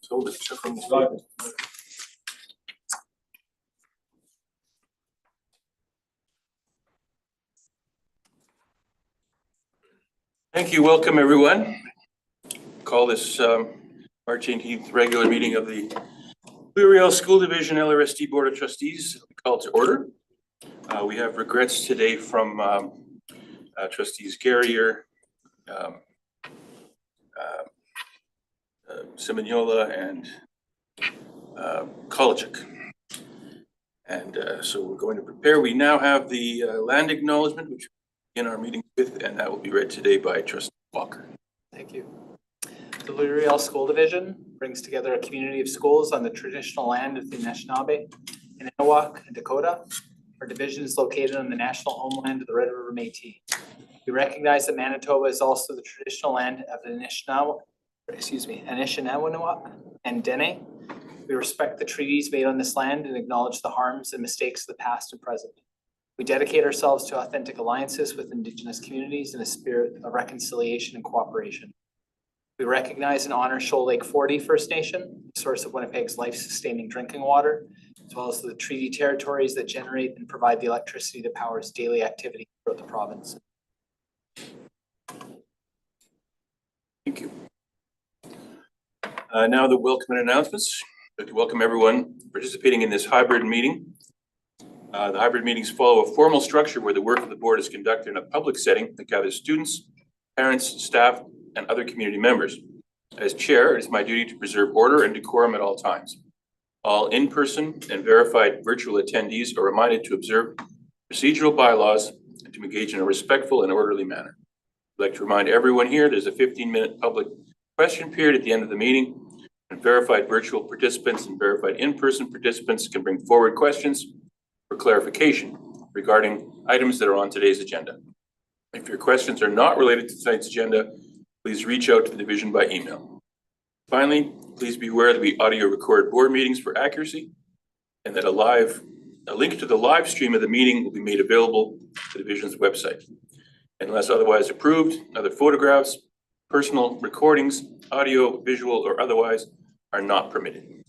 Hold it from the side. Thank you. Welcome, everyone. Call this March 18th regular meeting of the Blue Rail School Division LRSD Board of Trustees called to order. We have regrets today from Trustees Garrier, Simonyola, and Kolachuk. And so we're going to prepare. We now have the land acknowledgement, which in our meeting with, and that will be read today by Trustee Walker. Thank you. The Blue Rail School Division brings together a community of schools on the traditional land of the Anishinaabe in Inawak, Dakota. Our division is located on the national homeland of the Red River Métis. We recognize that Manitoba is also the traditional land of the Anishinaabe and Dene. We respect the treaties made on this land and acknowledge the harms and mistakes of the past and present. We dedicate ourselves to authentic alliances with Indigenous communities in a spirit of reconciliation and cooperation. We recognize and honor Shoal Lake 40 First Nation, the source of Winnipeg's life-sustaining drinking water, as well as the treaty territories that generate and provide the electricity that powers daily activity throughout the province. Thank you. Now the welcome and announcements. I'd like to welcome everyone participating in this hybrid meeting. The hybrid meetings follow a formal structure where the work of the board is conducted in a public setting that gathers students, parents, staff, and other community members. As chair, it is my duty to preserve order and decorum at all times. All in-person and verified virtual attendees are reminded to observe procedural bylaws and to engage in a respectful and orderly manner. I'd like to remind everyone here there's a 15-minute public question period at the end of the meeting, and verified virtual participants and verified in-person participants can bring forward questions for clarification regarding items that are on today's agenda. If your questions are not related to tonight's agenda, please reach out to the division by email. Finally, please be aware that we audio record board meetings for accuracy, and that a link to the live stream of the meeting will be made available to the division's website. Unless otherwise approved, other photographs, personal recordings, audio, visual, or otherwise are not permitted.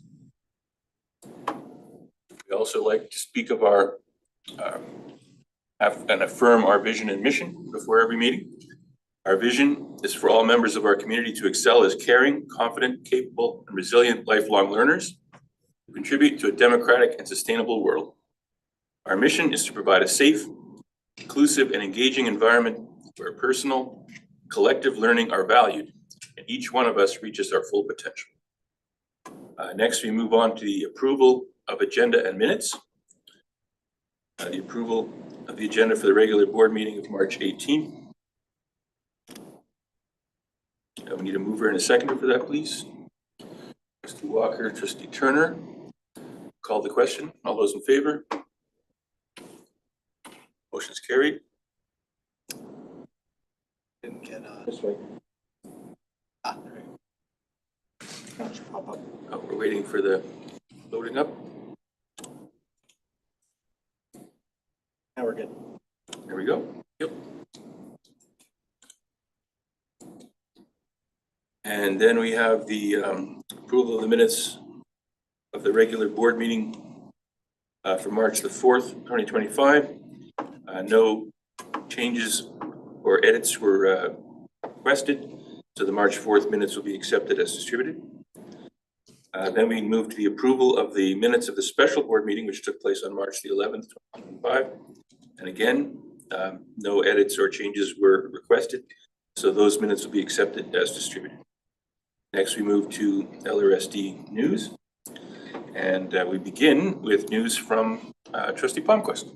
We also like to speak of our and affirm our vision and mission before every meeting. Our vision is for all members of our community to excel as caring, confident, capable, and resilient lifelong learners who contribute to a democratic and sustainable world. Our mission is to provide a safe, inclusive, and engaging environment where personal, collective learning are valued and each one of us reaches our full potential. Next, we move on to the approval of agenda and minutes. The approval of the agenda for the regular board meeting of March 18th. We need a mover and a seconder for that, please. Trustee Walker, Trustee Turner. Call the question. All those in favor? Motion's carried. Didn't get This way. there we go. Pop up. Oh, we're waiting for the loading up. Now we're good. There we go. Yep. And then we have the approval of the minutes of the regular board meeting for March the 4th, 2025. No changes or edits were requested, so the March 4th minutes will be accepted as distributed. Then we move to the approval of the minutes of the special board meeting, which took place on March the 11th, 2025. And again, no edits or changes were requested, so those minutes will be accepted as distributed. Next, we move to LRSD news, and we begin with news from Trustee Palmquist.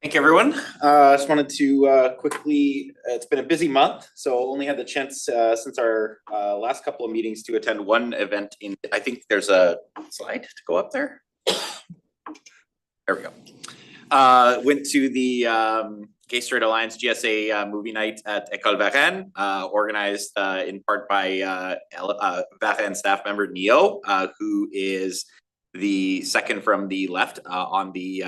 Thank you, everyone. I just wanted to quickly, it's been a busy month, so only had the chance since our last couple of meetings to attend one event in, I think there's a slide to go up there. There we go. Went to the Gay Straight Alliance GSA movie night at École Varenne, organized in part by Varenne staff member Neo, who is the second from the left on the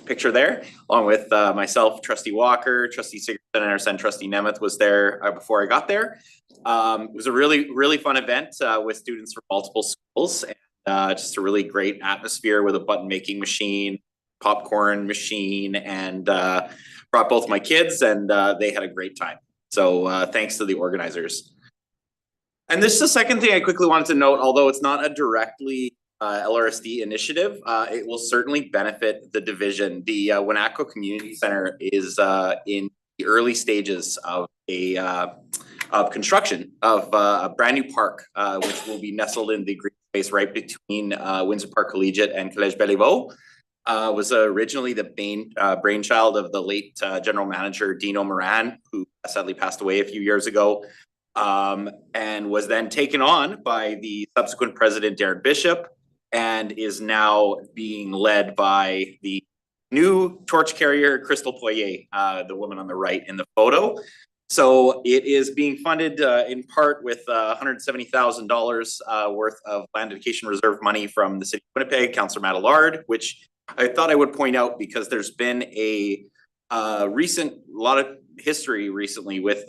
picture there, along with myself, Trustee Walker, Trustee Sigurdsson, and our son Trustee Nemeth was there before I got there. It was a really fun event with students from multiple schools, and just a really great atmosphere with a button making machine, popcorn machine, and brought both my kids, and they had a great time. So thanks to the organizers. And this is the second thing I quickly wanted to note, although it's not a directly LRSD initiative, it will certainly benefit the division. The Winnaco Community Center is in the early stages of construction of a brand new park, which will be nestled in the green space right between Windsor Park Collegiate and Collège Béliveau. Was originally the brainchild of the late general manager Dino Moran, who sadly passed away a few years ago, and was then taken on by the subsequent president Darren Bishop, and is now being led by the new torch carrier Crystal Poirier, the woman on the right in the photo. So it is being funded in part with $170,000 worth of land education reserve money from the city of Winnipeg, Councillor Matt Allard, which I thought I would point out because there's been a lot of history recently with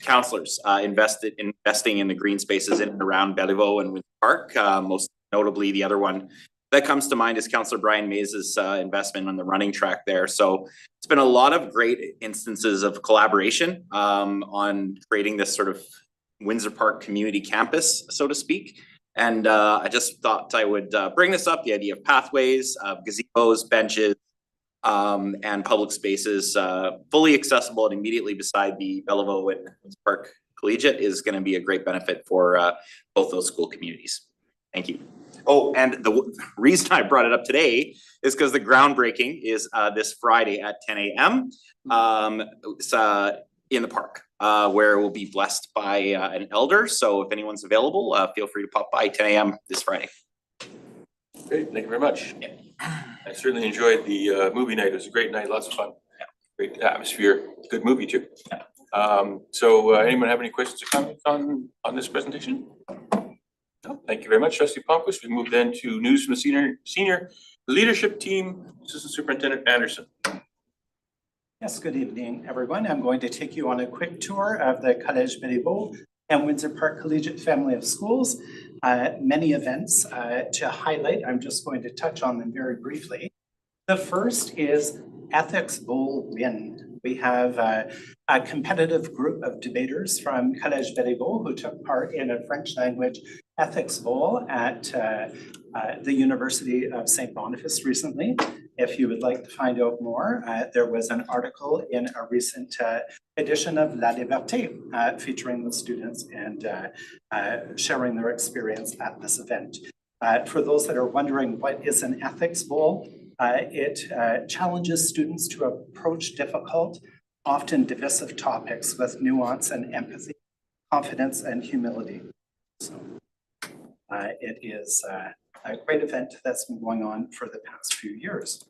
councillors investing in the green spaces in and around Béliveau and Windsor Park. Most notably, the other one that comes to mind is Councillor Brian Mays's investment on the running track there. So it's been a lot of great instances of collaboration on creating this sort of Windsor Park community campus, so to speak. And I just thought I would bring this up, the idea of pathways, gazebos, benches, and public spaces fully accessible and immediately beside the Béliveau and Windsor Park Collegiate is going to be a great benefit for both those school communities. Thank you. Oh, and the reason I brought it up today is because the groundbreaking is this Friday at 10 a.m. It's in the park where it will be blessed by an elder. So if anyone's available, feel free to pop by 10 a.m. this Friday. Great, thank you very much. Yeah. I certainly enjoyed the movie night. It was a great night, lots of fun. Yeah. Great atmosphere, good movie too. Yeah. So anyone have any questions or comments on this presentation? No, thank you very much, Trustee Palmquist. We move then to news from the senior leadership team, Assistant Superintendent Anderson. Yes, good evening, everyone. I'm going to take you on a quick tour of the Collège Béliveau and Windsor Park Collegiate family of schools. Many events to highlight. I'm just going to touch on them very briefly. The first is Ethics Bowl Win. We have a competitive group of debaters from Collège Béliveau who took part in a French language ethics bowl at the University of St. Boniface recently. If you would like to find out more, there was an article in a recent edition of La Liberté featuring the students and sharing their experience at this event. For those that are wondering what is an ethics bowl, it challenges students to approach difficult, often divisive topics with nuance and empathy, confidence and humility. So it is a great event that's been going on for the past few years.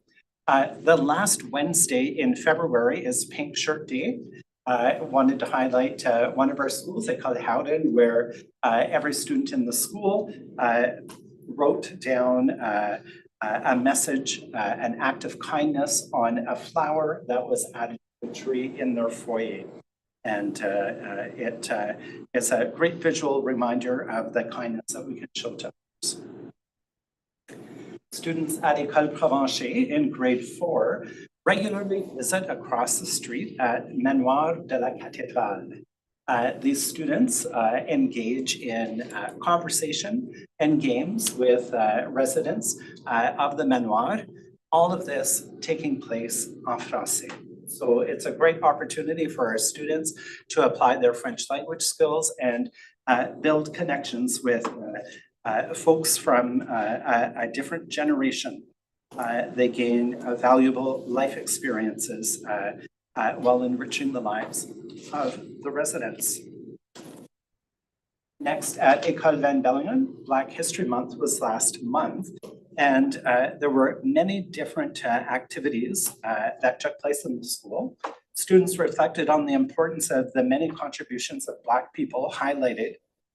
The last Wednesday in February is Pink Shirt Day. I wanted to highlight one of our schools, they call it Howden, where every student in the school wrote down a message, an act of kindness on a flower that was added to a tree in their foyer. And it is a great visual reminder of the kindness that we can show to others. Students at École Provencher in grade 4 regularly visit across the street at Manoir de la Cathédrale. These students engage in conversation and games with residents of the manoir, all of this taking place en français. So it's a great opportunity for our students to apply their French language skills and build connections with folks from a different generation. They gain valuable life experiences while enriching the lives of the residents. Next, at École Van Bellingen, Black History Month was last month, and there were many different activities that took place in the school. Students reflected on the importance of the many contributions of Black people highlighted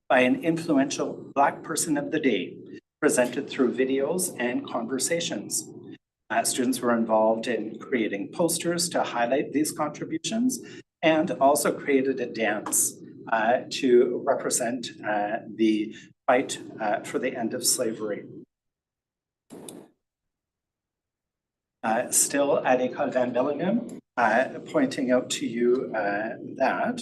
by an influential Black person of the day, presented through videos and conversations. Students were involved in creating posters to highlight these contributions and also created a dance to represent the fight for the end of slavery. Still at École Van Bellingham, pointing out to you that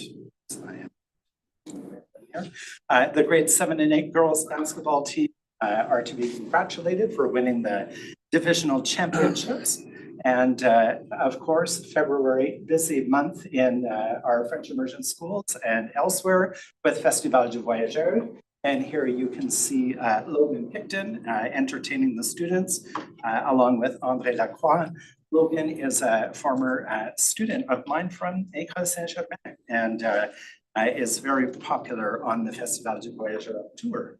the grade 7 and 8 girls basketball team are to be congratulated for winning the divisional championships. And of course, February, busy month in our French immersion schools and elsewhere with Festival du Voyageur. And here you can see Logan Picton entertaining the students along with André Lacroix. Logan is a former student of mine from École Saint-Germain and is very popular on the Festival du Voyageur tour.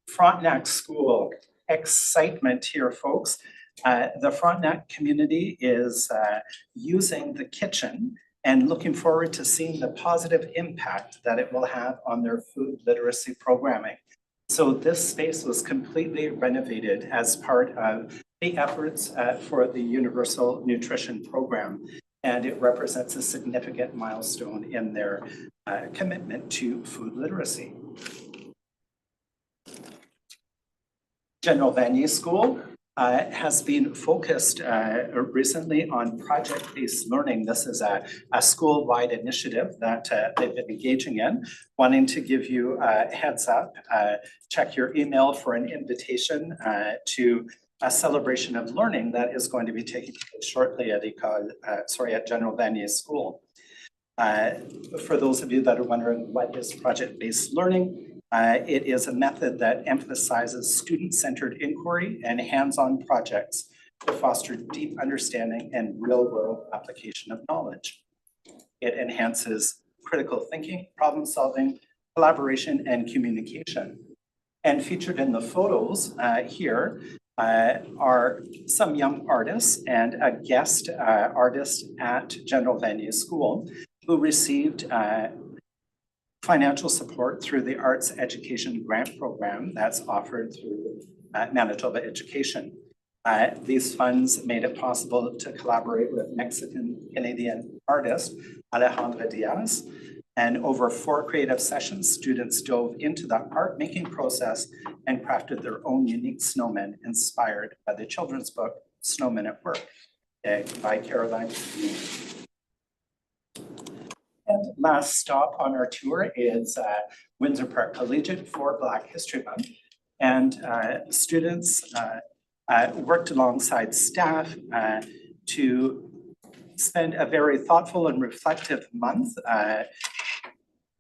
Frontenac School, excitement here, folks. The Frontenac community is using the kitchen and looking forward to seeing the positive impact that it will have on their food literacy programming. So this space was completely renovated as part of the efforts for the Universal Nutrition Program, and it represents a significant milestone in their commitment to food literacy. General Vanier School has been focused recently on project-based learning. This is a school-wide initiative that they've been engaging in. Wanting to give you a heads up, check your email for an invitation to a celebration of learning that is going to be taking place shortly at at General Vanier School. For those of you that are wondering what is project-based learning, it is a method that emphasizes student-centered inquiry and hands-on projects to foster deep understanding and real-world application of knowledge. It enhances critical thinking, problem-solving, collaboration, and communication. And featured in the photos here are some young artists and a guest artist at General Vanier School who received financial support through the Arts Education Grant Program that's offered through Manitoba Education. These funds made it possible to collaborate with Mexican-Canadian artist Alejandra Diaz. And over 4 creative sessions, students dove into the art making process and crafted their own unique snowmen inspired by the children's book, Snowmen at Work by Caroline. And last stop on our tour is Windsor Park Collegiate for Black History Month. And students worked alongside staff to spend a very thoughtful and reflective month.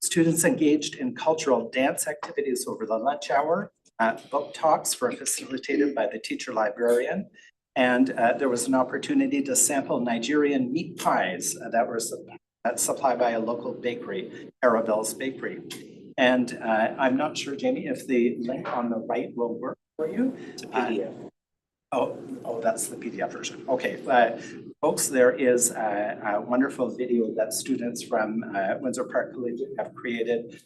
Students engaged in cultural dance activities over the lunch hour. Book talks were facilitated by the teacher librarian. And there was an opportunity to sample Nigerian meat pies that were supplied by a local bakery, Arabelle's Bakery. And I'm not sure, Jamie, if the link on the right will work for you. It's a PDF. Oh, that's the PDF version. Okay, folks, there is a wonderful video that students from Windsor Park Collegiate have created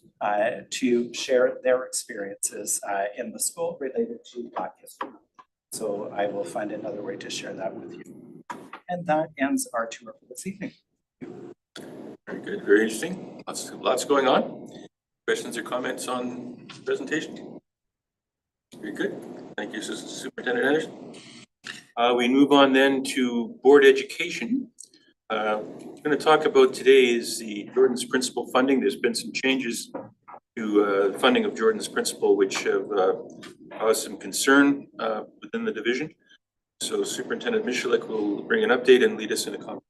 to share their experiences in the school related to Black History Month. So I will find another way to share that with you. And that ends our tour for this evening. Very good, very interesting. Lots going on. Questions or comments on the presentation? Very good. Thank you, Superintendent Anderson. We move on then to board education. We're going to talk about today is the Jordan's Principal funding. There's been some changes to funding of Jordan's Principal, which have caused some concern within the division. So Superintendent Michalik will bring an update and lead us in a conversation.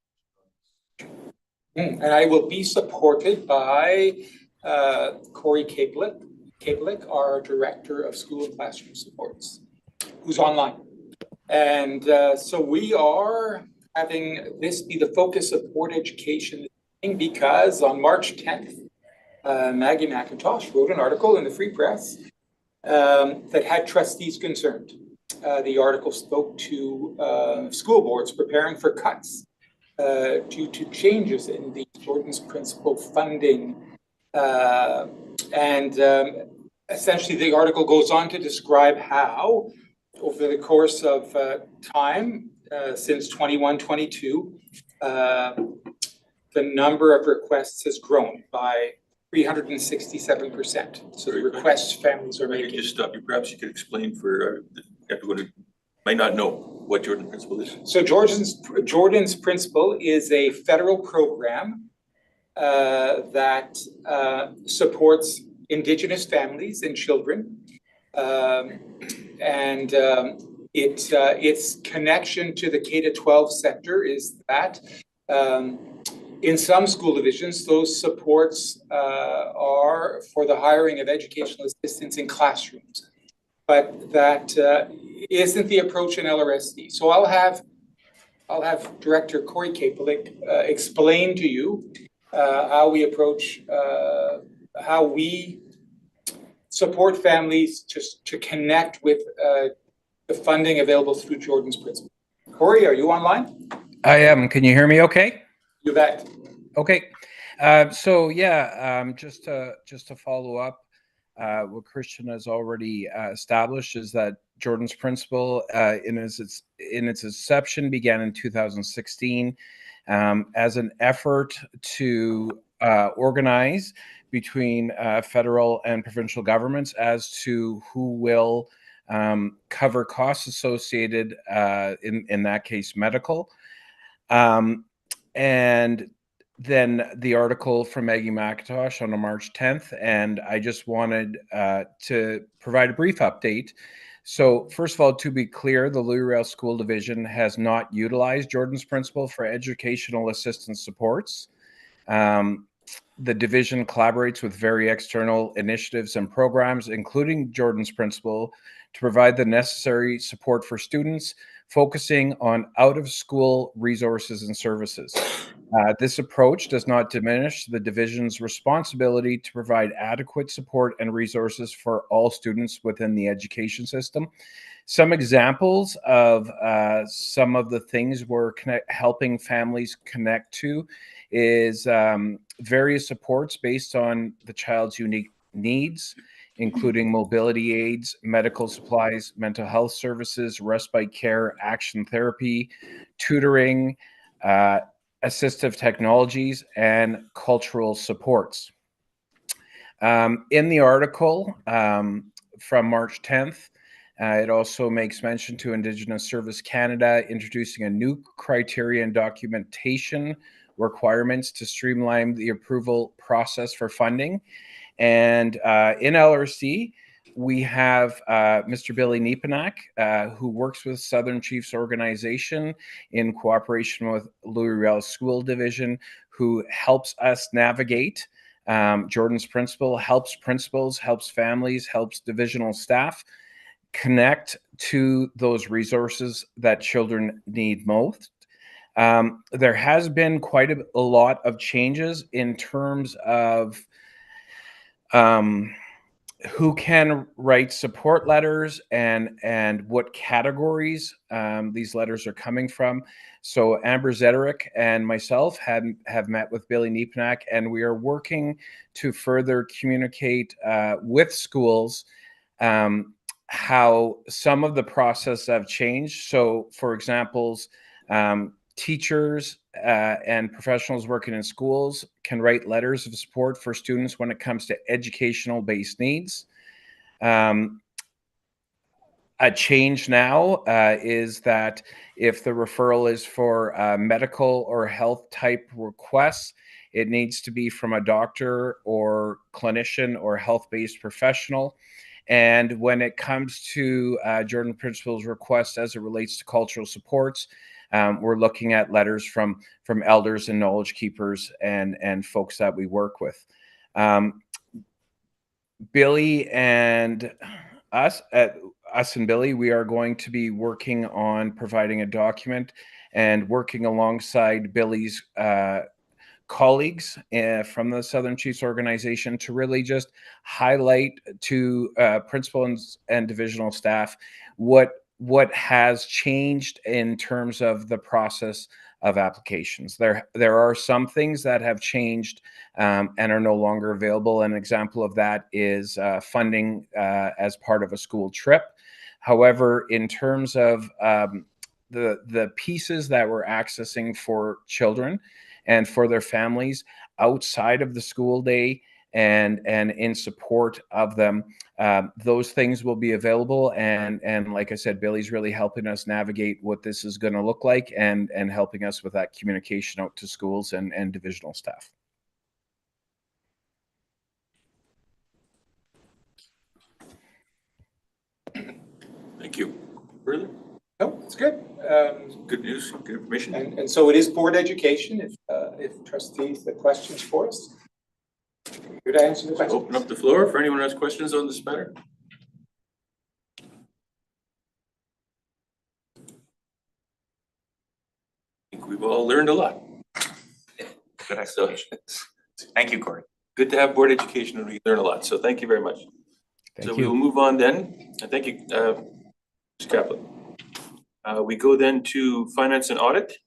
And I will be supported by Corey Kaplick, our Director of School and Classroom Supports, who's online. And so we are having this be the focus of board education because on March 10th, Maggie McIntosh wrote an article in the Free Press that had trustees concerned. The article spoke to school boards preparing for cuts due to changes in the Jordan's Principal funding. Essentially the article goes on to describe how over the course of time, since 21-22, the number of requests has grown by 367%. So the requests families are Let me making. just stop you. Perhaps you could explain for everyone who might not know what Jordan Principle is. So Jordan's Principle is a federal program that supports Indigenous families and children. Its connection to the K-12 sector is that in some school divisions, those supports are for the hiring of educational assistants in classrooms. But that isn't the approach in LRSD. So I'll have Director Corey Kapalik explain to you how we approach, how we support families to connect with the funding available through Jordan's Principle. Corey, are you online? I am. Can you hear me okay? You bet. Okay. So yeah, just to follow up, what Christian has already established is that Jordan's Principle in its inception began in 2016 as an effort to organize between federal and provincial governments as to who will cover costs associated, in that case, medical. And then the article from Maggie McIntosh on March 10th, and I just wanted to provide a brief update. So first of all, to be clear, the Louis-Riel School Division has not utilized Jordan's Principle for educational assistance supports. The division collaborates with various external initiatives and programs, including Jordan's Principle, to provide the necessary support for students, focusing on out-of-school resources and services. This approach does not diminish the division's responsibility to provide adequate support and resources for all students within the education system. Some examples of some of the things we're helping families connect to is various supports based on the child's unique needs, including mobility aids, medical supplies, mental health services, respite care, action therapy, tutoring, assistive technologies, and cultural supports. In the article from March 10th, it also makes mention to Indigenous Service Canada introducing a new criteria and documentation requirements to streamline the approval process for funding. And in LRC, we have Mr. Billy Nepanak, who works with Southern Chiefs Organization in cooperation with Louis-Riel School Division, who helps us navigate Jordan's Principle, helps principals, helps families, helps divisional staff connect to those resources that children need most. There has been quite a lot of changes in terms of who can write support letters and what categories these letters are coming from. So Amber Zederick and myself have met with Billy Nepanak, and we are working to further communicate with schools how some of the process have changed. So for examples, teachers and professionals working in schools can write letters of support for students when it comes to educational-based needs. A change now is that if the referral is for medical or health type requests, it needs to be from a doctor or clinician or health-based professional. And when it comes to Jordan Principle's request as it relates to cultural supports, we're looking at letters from elders and knowledge keepers and folks that we work with. Billy and us and Billy, we are going to be working on providing a document and working alongside Billy's colleagues from the Southern Chiefs Organization to really just highlight to principals and divisional staff what has changed in terms of the process of applications. There are some things that have changed and are no longer available. An example of that is funding as part of a school trip. However, in terms of the pieces that we're accessing for children and for their families outside of the school day and in support of them, those things will be available. And like I said, Billy's really helping us navigate what this is going to look like and helping us with that communication out to schools and divisional staff. Thank you. Further? No, it's good. Good news, good information. And so it is board education. If trustees have questions for us, here to answer the questions. Open up the floor for anyone who has questions on this matter. I think we've all learned a lot. Good explanation. Thank you, Corey. Good to have board education and we learn a lot. So thank you very much. Thank So you. we will move on then. And thank you, Mr. Kaplan. We go then to finance and audit.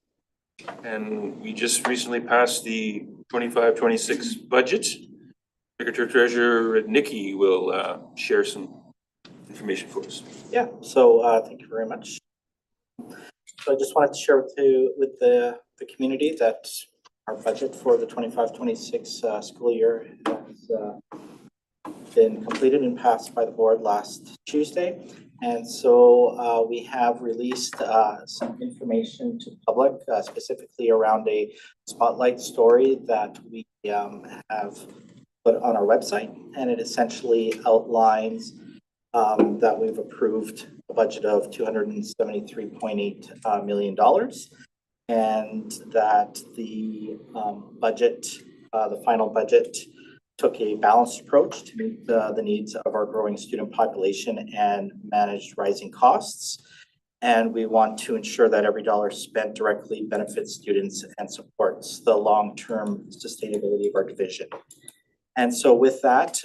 And we just recently passed the 25-26 budget. Secretary Treasurer Nikki will share some information for us. Yeah, so thank you very much. So I just wanted to share with the community that our budget for the 25-26 school year has been completed and passed by the board last Tuesday. And so we have released some information to the public, specifically around a spotlight story that we have put on our website. And it essentially outlines that we've approved a budget of $273.8 million. And that the budget, the final budget, took a balanced approach to meet the needs of our growing student population and managed rising costs. And we want to ensure that every dollar spent directly benefits students and supports the long-term sustainability of our division. And so with that,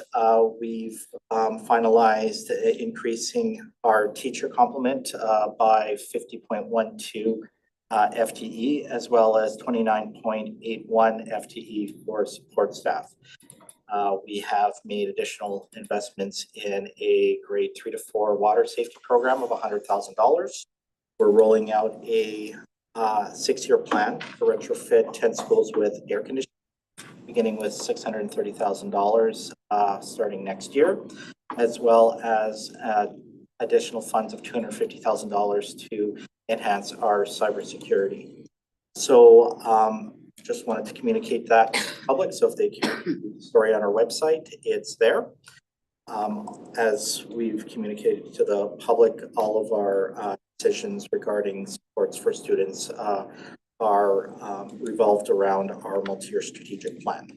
we've finalized increasing our teacher complement by 50.12 FTE, as well as 29.81 FTE for support staff. We have made additional investments in a grade 3 to 4 water safety program of $100,000. We're rolling out a 6-year plan to retrofit 10 schools with air conditioning, beginning with $630,000 starting next year, as well as additional funds of $250,000 to enhance our cybersecurity. So just wanted to communicate that to the public. So if they can read the story on our website, it's there. As we've communicated to the public, all of our decisions regarding supports for students are revolved around our multi-year strategic plan.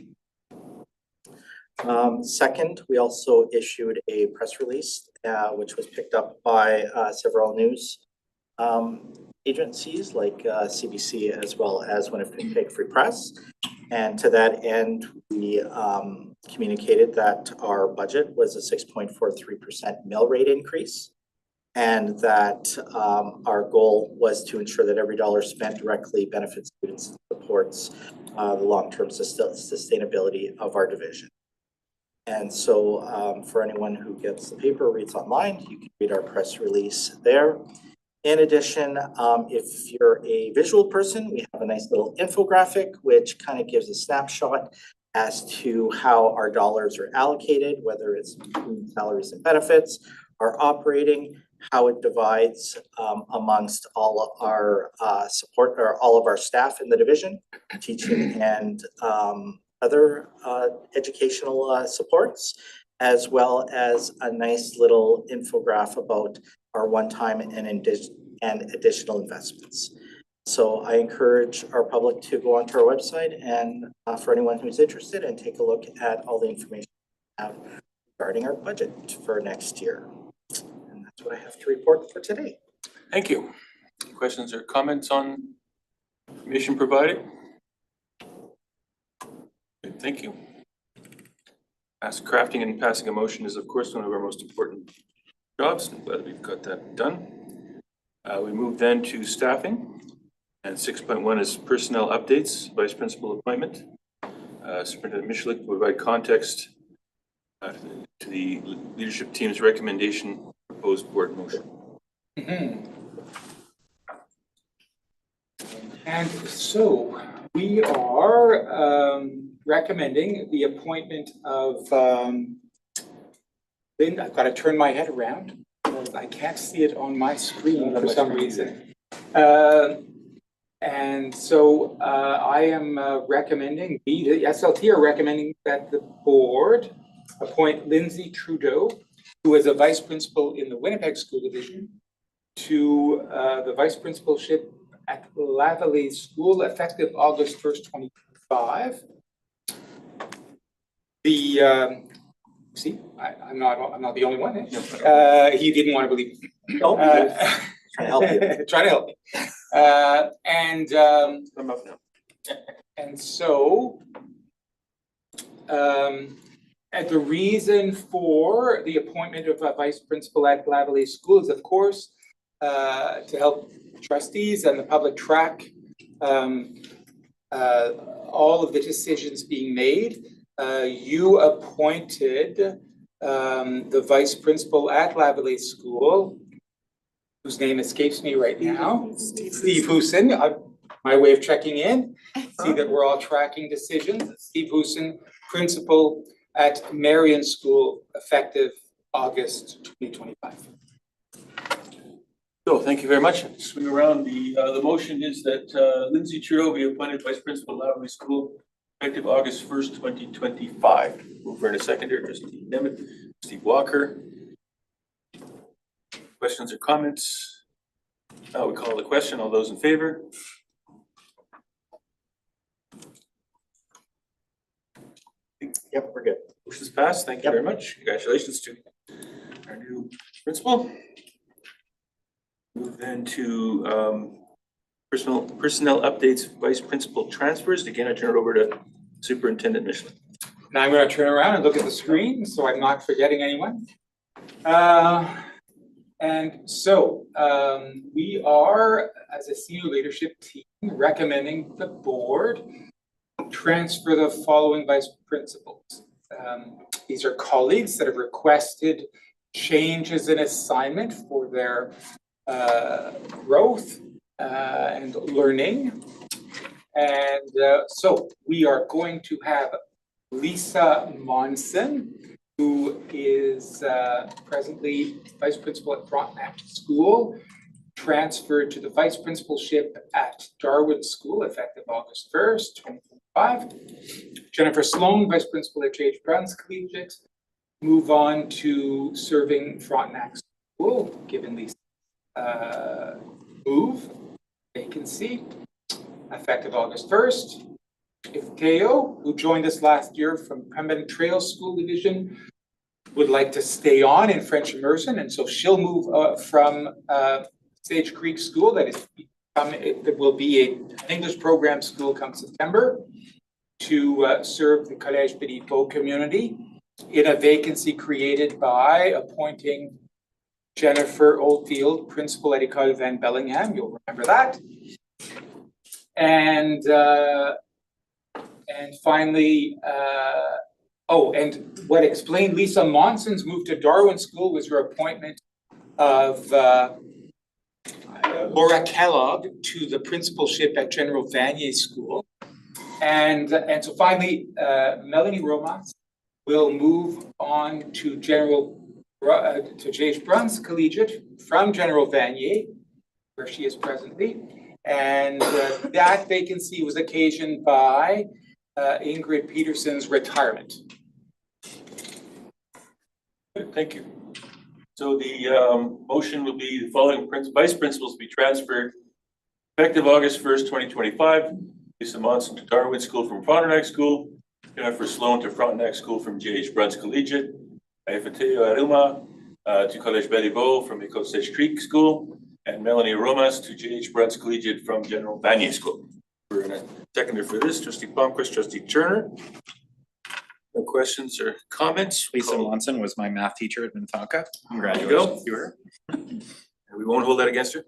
Second, we also issued a press release, which was picked up by several news agencies like CBC, as well as Winnipeg Free Press. And to that end, we communicated that our budget was a 6.43% mill rate increase, and that our goal was to ensure that every dollar spent directly benefits students and supports the long-term sustainability of our division. And so for anyone who gets the paper or reads online, you can read our press release there. In addition, if you're a visual person, we have a nice little infographic, which kind of gives a snapshot as to how our dollars are allocated, whether it's between salaries and benefits, our operating, how it divides amongst all of our support, or all of our staff in the division, teaching and other educational supports, as well as a nice little infographic about our one-time and additional investments. So I encourage our public to go onto our website and for anyone who's interested, and take a look at all the information we have regarding our budget for next year. And that's what I have to report for today. Thank you. Questions or comments on information provided? Good, thank you. Crafting and passing a motion is, of course, one of our most important jobs. I'm glad we've got that done. We move then to staffing, and 6.1 is personnel updates, vice principal appointment. Superintendent Michalik will provide context to the leadership team's recommendation proposed board motion. Mhm. And so we are recommending the appointment of Lynn. I've got to turn my head around. I can't see it on my screen for some reason. And so I am recommending, the SLT are recommending that the board appoint Lindsay Trudeau, who is a vice principal in the Winnipeg School Division, to the vice principalship at Lavalley School effective August 1st, 2025. The see, I'm not the only one. Eh? He didn't want to believe it. No, trying to help you. Trying to help me. I'm up now. And so, and the reason for the appointment of a vice principal at Lavalley School is, of course, to help trustees and the public track all of the decisions being made. You appointed the vice principal at Lavalley School, whose name escapes me right now, Steve Hoosen. My way of checking in, see that we're all tracking decisions. Steve Hoosen, principal at Marion School, effective August 2025. So thank you very much. Swing around. The motion is that Lindsay Trudeau be appointed vice principal at Lavalley School effective August 1st, 2025. Mover and a seconder, trustee Nemeth, Steve Walker. Questions or comments? We call the question. All those in favor? Yep, we're good. Motion's passed. Thank you very much. Congratulations to our new principal. Move then to personnel updates, vice principal transfers. Again, I turn it over to Superintendent Michelin. Now I'm going to turn around and look at the screen so I'm not forgetting anyone. And so we are, as a senior leadership team, recommending the board transfer the following vice principals. These are colleagues that have requested changes in assignment for their growth and learning. And so we are going to have Lisa Monson, who is presently vice principal at Frontenac School, transferred to the vice principalship at Darwin School effective August 1st, 2025. Jennifer Sloan, vice principal at J.H. Bruns Collegiate, move on to serving Frontenac School, given the vacancy, effective August 1st. If Teo, who joined us last year from Pembina Trail School Division, would like to stay on in French immersion, and so she'll move from Sage Creek School, that will be an English program school come September, to serve the Collège Béliveau community in a vacancy created by appointing Jennifer Oldfield, principal at École Van Bellingham. You'll remember that. And finally, and what explained Lisa Monson's move to Darwin School was her appointment of Laura Kellogg to the principalship at General Vanier School. And so finally, Melanie Romas will move on to J.H. Bruns Collegiate from General Vanier, where she is presently. And that vacancy was occasioned by Ingrid Peterson's retirement. Good, thank you. So the motion will be the following vice principals be transferred effective August 1st, 2025. Lisa Monson to Darwin School from Frontenac School, Jennifer Sloan to Frontenac School from J.H. Bruns Collegiate, Aifateo Aruma to Collège Béliveau from École Sage Creek School, and Melanie Romas to J.H. Bruns Collegiate from General Vanier School. We're in a seconder for this, trustee Palmquist, trustee Turner. No questions or comments? Lisa Monson was my math teacher at Minnetonka. Congratulations. You were. And we won't hold that against her.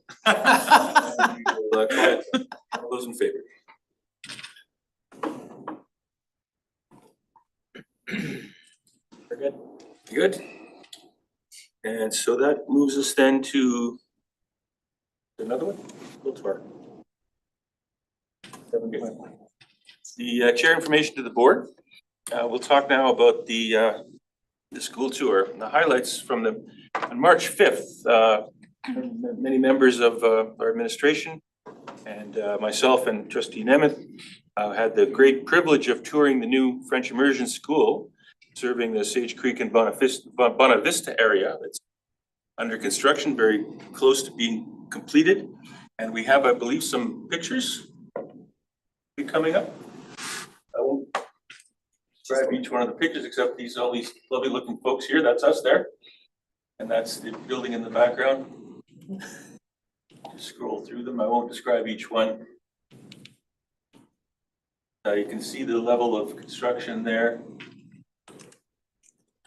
All those in favor? We're good. Good. And so that moves us then to Another one? School tour. 7.1. The chair information to the board. We'll talk now about the school tour. The highlights from on March 5th, many members of our administration and myself and trustee Nemeth had the great privilege of touring the new French immersion school serving the Sage Creek and Bona Vista area. That's under construction, very close to being completed. And we have, I believe, some pictures coming up. I won't describe each one of the pictures except all these lovely looking folks here. That's us there. And that's the building in the background. Just scroll through them. I won't describe each one. You can see the level of construction there.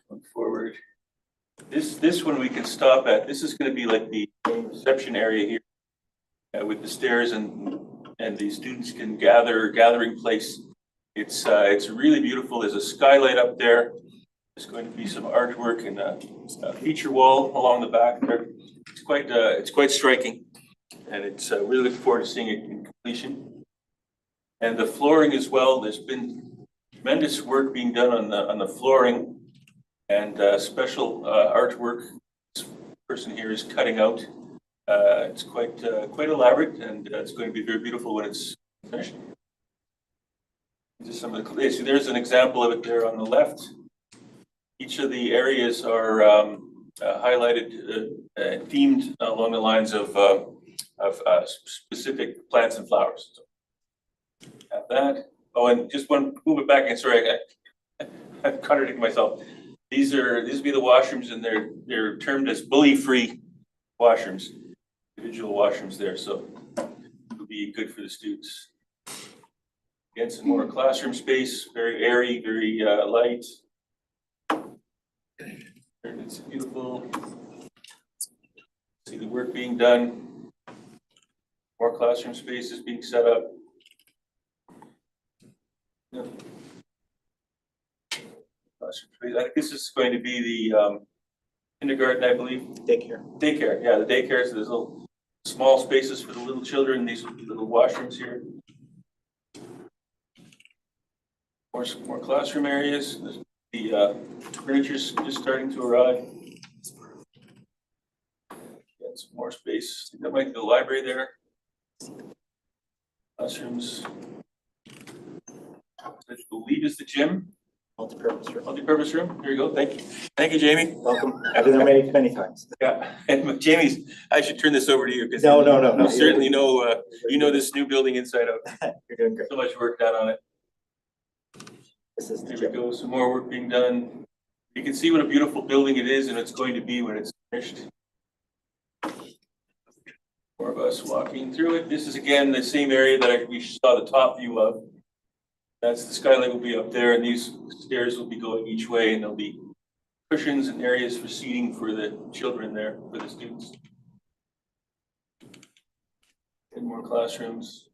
Going forward. This one we can stop at. This is going to be like the reception area here with the stairs and the students can gathering place. It's really beautiful. There's a skylight up there. There's going to be some artwork and a feature wall along the back there. It's quite striking, and it's really looking forward to seeing it in completion. And the flooring as well. There's been tremendous work being done on the flooring, and special artwork. This person here is cutting out. It's quite elaborate, and it's going to be very beautiful when it's finished. Just some of the, so there's an example of it there on the left. Each of the areas are highlighted, themed along the lines of specific plants and flowers. So, have that. Oh, and just one, move it back. And sorry, I'm contradicting myself. These would be the washrooms, and they're termed as bully-free washrooms, individual washrooms there. So it'll be good for the students. Again, some more classroom space, very airy, very light. It's beautiful. See the work being done. More classroom spaces being set up. Yeah. Classroom space. I think this is going to be the kindergarten, I believe. Daycare. Daycare, yeah, the daycare. So there's little small spaces for the little children. These little washrooms here. More classroom areas. The furniture's just starting to arrive. Got some more space. I think that might be the library there. Classrooms. I believe is the gym. Multi-purpose room. Multi-purpose room. Here you go. Thank you. Thank you, Jamie. Welcome. I've been there many times. Yeah, and Jamie's. I should turn this over to you because No. you certainly know you know this new building inside out. You're doing great. So much work done on it. This is the There we gym. go. Some more work being done. You can see what a beautiful building it is, and it's going to be when it's finished. More of us walking through it. This is again the same area that we saw the top view of. That's the skylight will be up there, and these stairs will be going each way, and there'll be cushions and areas for seating for the children there, for the students. And more classrooms.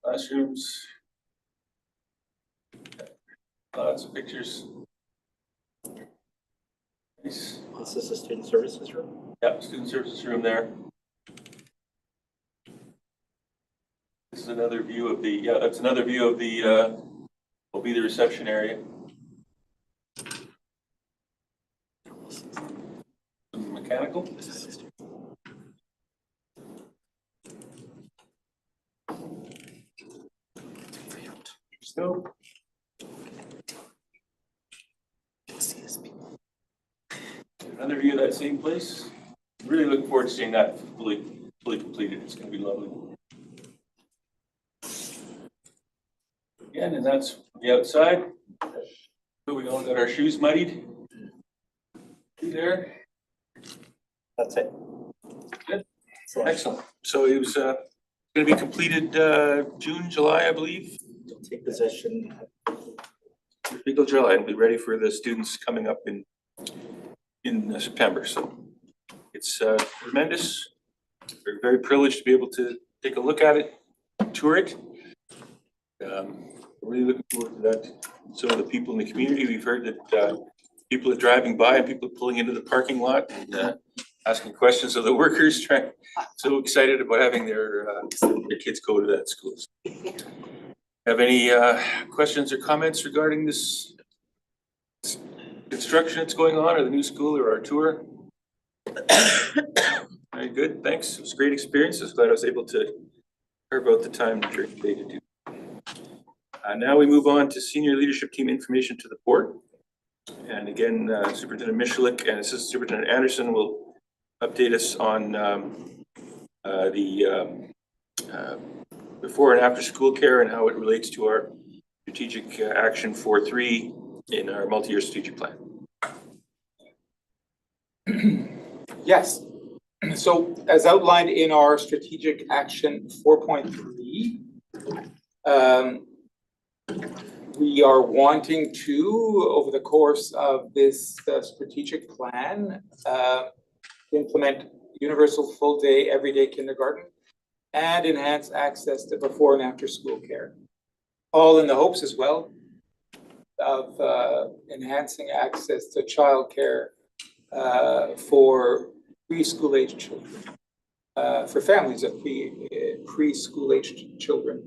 Classrooms. Lots of pictures. Nice. This is the student services room. Yeah, student services room there. This is another view of the, that's another view of the, will be the reception area. Some mechanical. So. Another view of that same place. Really looking forward to seeing that fully completed. It's going to be lovely. Again, and that's the outside. So we all got our shoes muddied. See there. That's it. Good. Excellent. So it was going to be completed June, July, I believe. Take possession. July, and be ready for the students coming up in September. So it's tremendous. We're very privileged to be able to take a look at it, tour it. Really looking forward to that. Some of the people in the community, we've heard that people are driving by and people are pulling into the parking lot. And asking questions of the workers, trying, so excited about having their kids go to that school. Have any questions or comments regarding this construction that's going on, or the new school, or our tour? Very good, thanks. It was a great experience. I was glad I was able to carve out the time during the day to do. Now we move on to senior leadership team information to the board. And again, Superintendent Michalik and Assistant Superintendent Anderson will update us on the before and after school care and how it relates to our strategic action 4.3 in our multi-year strategic plan. Yes. So as outlined in our strategic action 4.3, we are wanting to, over the course of this strategic plan, implement universal full day, everyday kindergarten and enhance access to before and after school care. All in the hopes as well of enhancing access to childcare for preschool age children, for families of preschool aged children.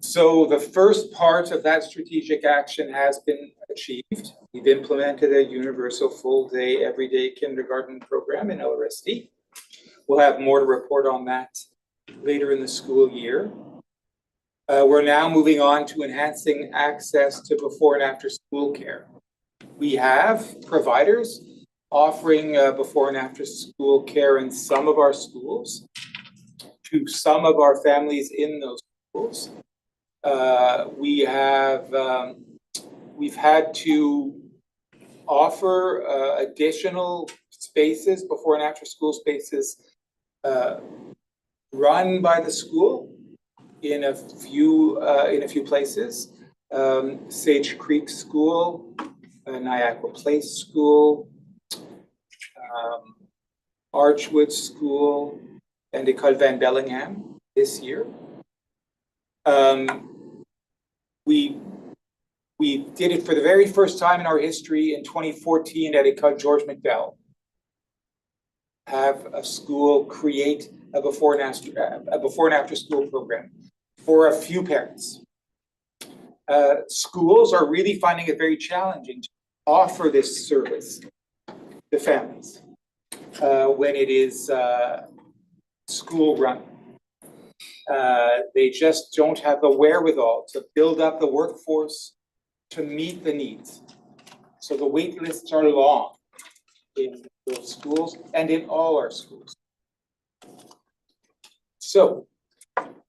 So the first part of that strategic action has been achieved. We've implemented a universal full day, everyday kindergarten program in LRSD. We'll have more to report on that later in the school year. We're now moving on to enhancing access to before and after school care. We have providers offering before and after school care in some of our schools to some of our families in those schools. We've had to offer additional spaces, before and after school spaces, run by the school in a few places. Sage Creek School, Niagara Place School, Archwood School, and École Van Bellingham this year. We did it for the very first time in our history in 2014 at École George McDowell. Have a school create a before and after school program for a few parents. Schools are really finding it very challenging to offer this service to families when it is school run. They just don't have the wherewithal to build up the workforce to meet the needs. So the wait lists are long in those schools and in all our schools. So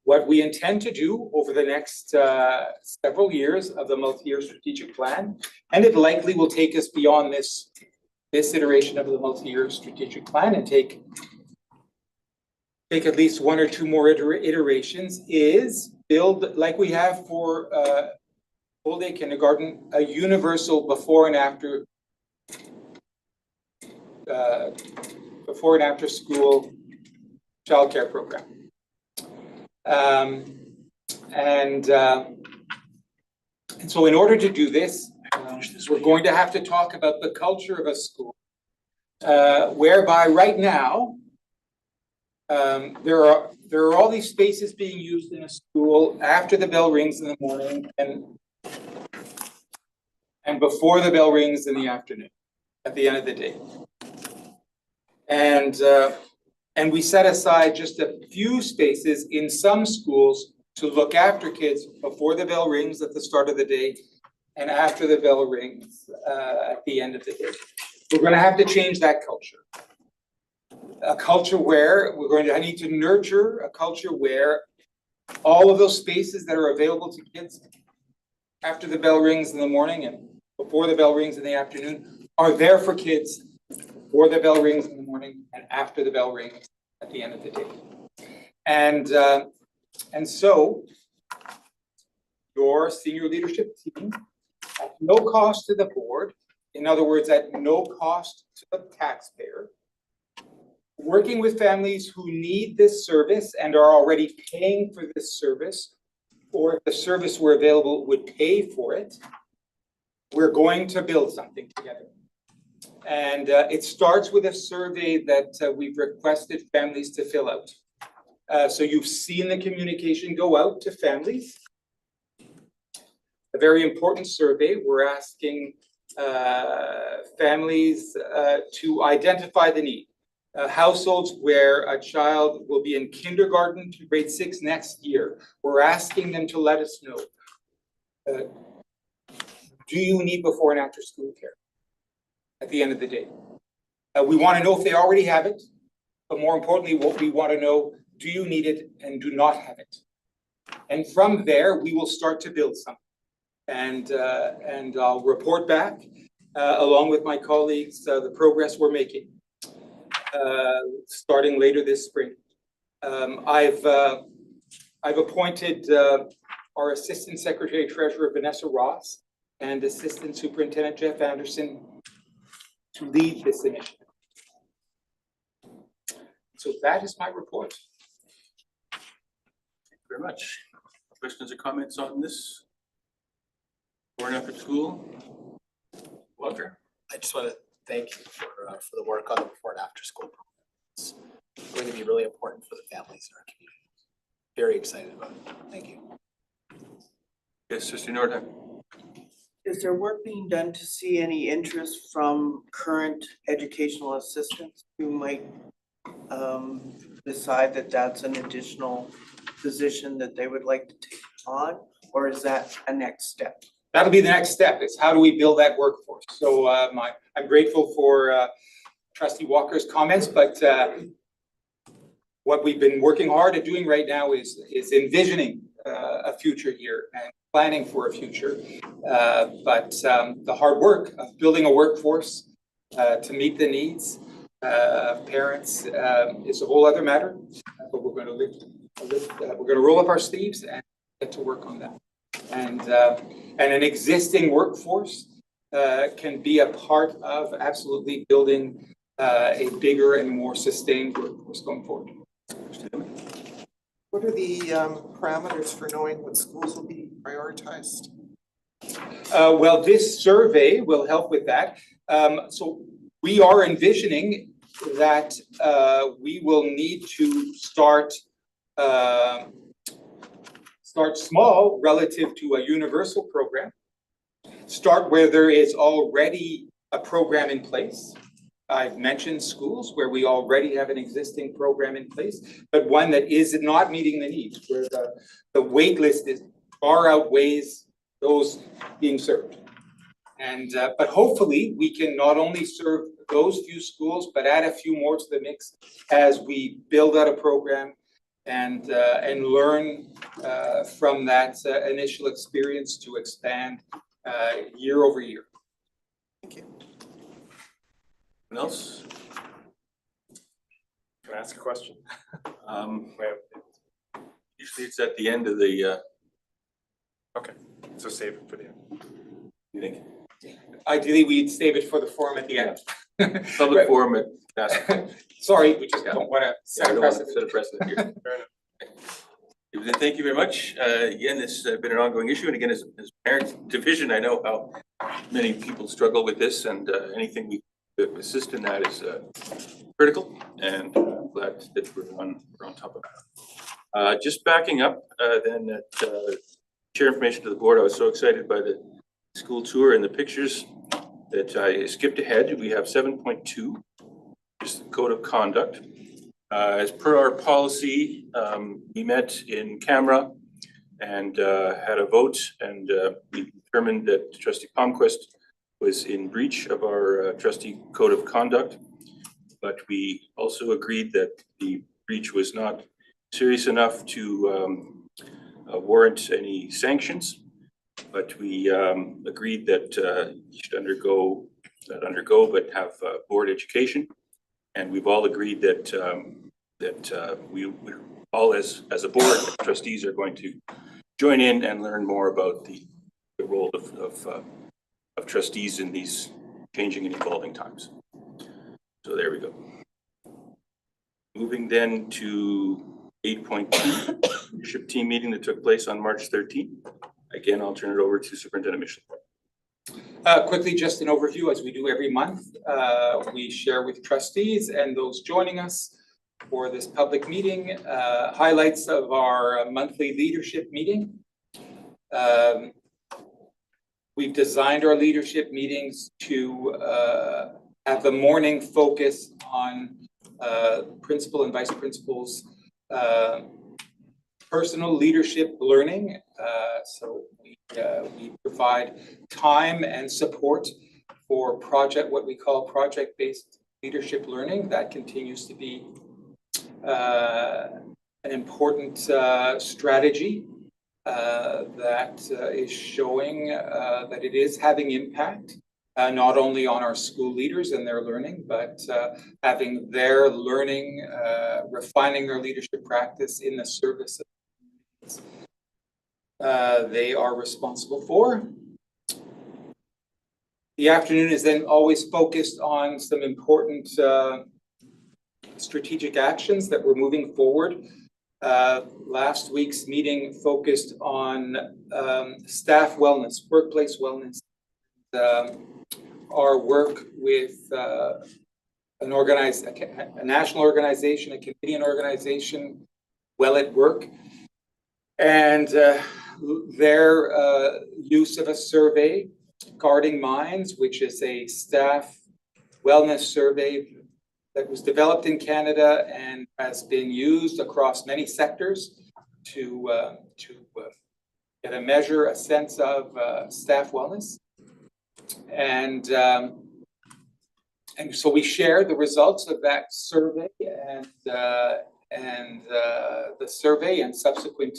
what we intend to do over the next several years of the multi-year strategic plan, and it likely will take us beyond this iteration of the multi-year strategic plan and take at least one or two more iterations, is build, like we have for full day kindergarten, a universal before and after school childcare program. And so in order to do this, we're going to have to talk about the culture of a school, whereby right now, there are all these spaces being used in a school after the bell rings in the morning and before the bell rings in the afternoon, at the end of the day. And we set aside just a few spaces in some schools to look after kids before the bell rings at the start of the day and after the bell rings at the end of the day. We're going to have to change that culture. A culture where we're going to need to nurture a culture where all of those spaces that are available to kids after the bell rings in the morning and before the bell rings in the afternoon are there for kids before the bell rings in the morning and after the bell rings at the end of the day. And so your senior leadership team, at no cost to the board, in other words, at no cost to the taxpayer, working with families who need this service and are already paying for this service, or if the service were available would pay for it, we're going to build something together. And it starts with a survey that we've requested families to fill out. So you've seen the communication go out to families. A very important survey. We're asking families to identify the need. Households where a child will be in kindergarten to grade 6 next year. We're asking them to let us know. Do you need before and after school care at the end of the day? We want to know if they already have it, but more importantly, what we want to know, do you need it and do not have it? And from there, we will start to build something. And I'll report back along with my colleagues the progress we're making starting later this spring. I've appointed our Assistant Secretary Treasurer Vanessa Ross and Assistant Superintendent Jeff Anderson to lead this initiative. So that is my report. Thank you very much. Questions or comments on this? Before and after school? Walter? I just want to thank you for the work on the before and after school program. It's going to be really important for the families in our community. Very excited about it. Thank you. Yes, Sister Nordheim. Is there work being done to see any interest from current educational assistants who might decide that that's an additional position that they would like to take on, or is that a next step? That'll be the next step, is how do we build that workforce? So I'm grateful for Trustee Walker's comments, but what we've been working hard at doing right now is envisioning a future here and planning for a future. But the hard work of building a workforce to meet the needs of parents is a whole other matter. But we're going to roll up our sleeves and get to work on that. And an existing workforce can be a part of absolutely building a bigger and more sustained workforce going forward. What are the parameters for knowing what schools will be prioritized? Well, this survey will help with that. So we are envisioning that we will need to start small relative to a universal program. Start where there is already a program in place. I've mentioned schools where we already have an existing program in place, but one that is not meeting the needs, where the wait list is far outweighs those being served. And but hopefully we can not only serve those few schools, but add a few more to the mix as we build out a program and learn from that initial experience to expand year over year. Thank you. Anyone else? Can I ask a question? Usually it's at the end of the. Okay, so save it for the end. You think? Ideally, we'd save it for the forum at the end. Public forum at. Sorry, we just don't want to set a precedent. Set a precedent here. Thank you very much. Again, this has been an ongoing issue, and again, as parent division, I know how many people struggle with this, and anything we assist in that is critical, and I'm glad that we're on top of that. Just backing up, then share information to the board. I was so excited by the school tour and the pictures that I skipped ahead. We have 7.2, just the code of conduct. As per our policy, we met in camera and had a vote, and we determined that Trustee Palmquist was in breach of our trustee code of conduct, but we also agreed that the breach was not serious enough to warrant any sanctions, but we agreed that you should undergo but have board education, and we've all agreed that we all as a board trustees are going to join in and learn more about the role of trustees in these changing and evolving times. So there we go. Moving then to 8.2, leadership team meeting that took place on March 13th. Again, I'll turn it over to Superintendent Michelet. Quickly, just an overview, as we do every month. We share with trustees and those joining us for this public meeting, highlights of our monthly leadership meeting. We've designed our leadership meetings to have the morning focus on principal and vice principals' personal leadership learning. So we provide time and support for what we call project-based leadership learning. That continues to be an important strategy that is showing that it is having impact, not only on our school leaders and their learning, but having their learning, refining their leadership practice in the service of they are responsible for. The afternoon is then always focused on some important strategic actions that we're moving forward. Last week's meeting focused on staff wellness, workplace wellness, our work with a national organization, a Canadian organization, Well at Work, and their use of a survey, Guarding Minds, which is a staff wellness survey that was developed in Canada and has been used across many sectors to get a measure, a sense of staff wellness. And so we share the results of that survey and the survey and subsequent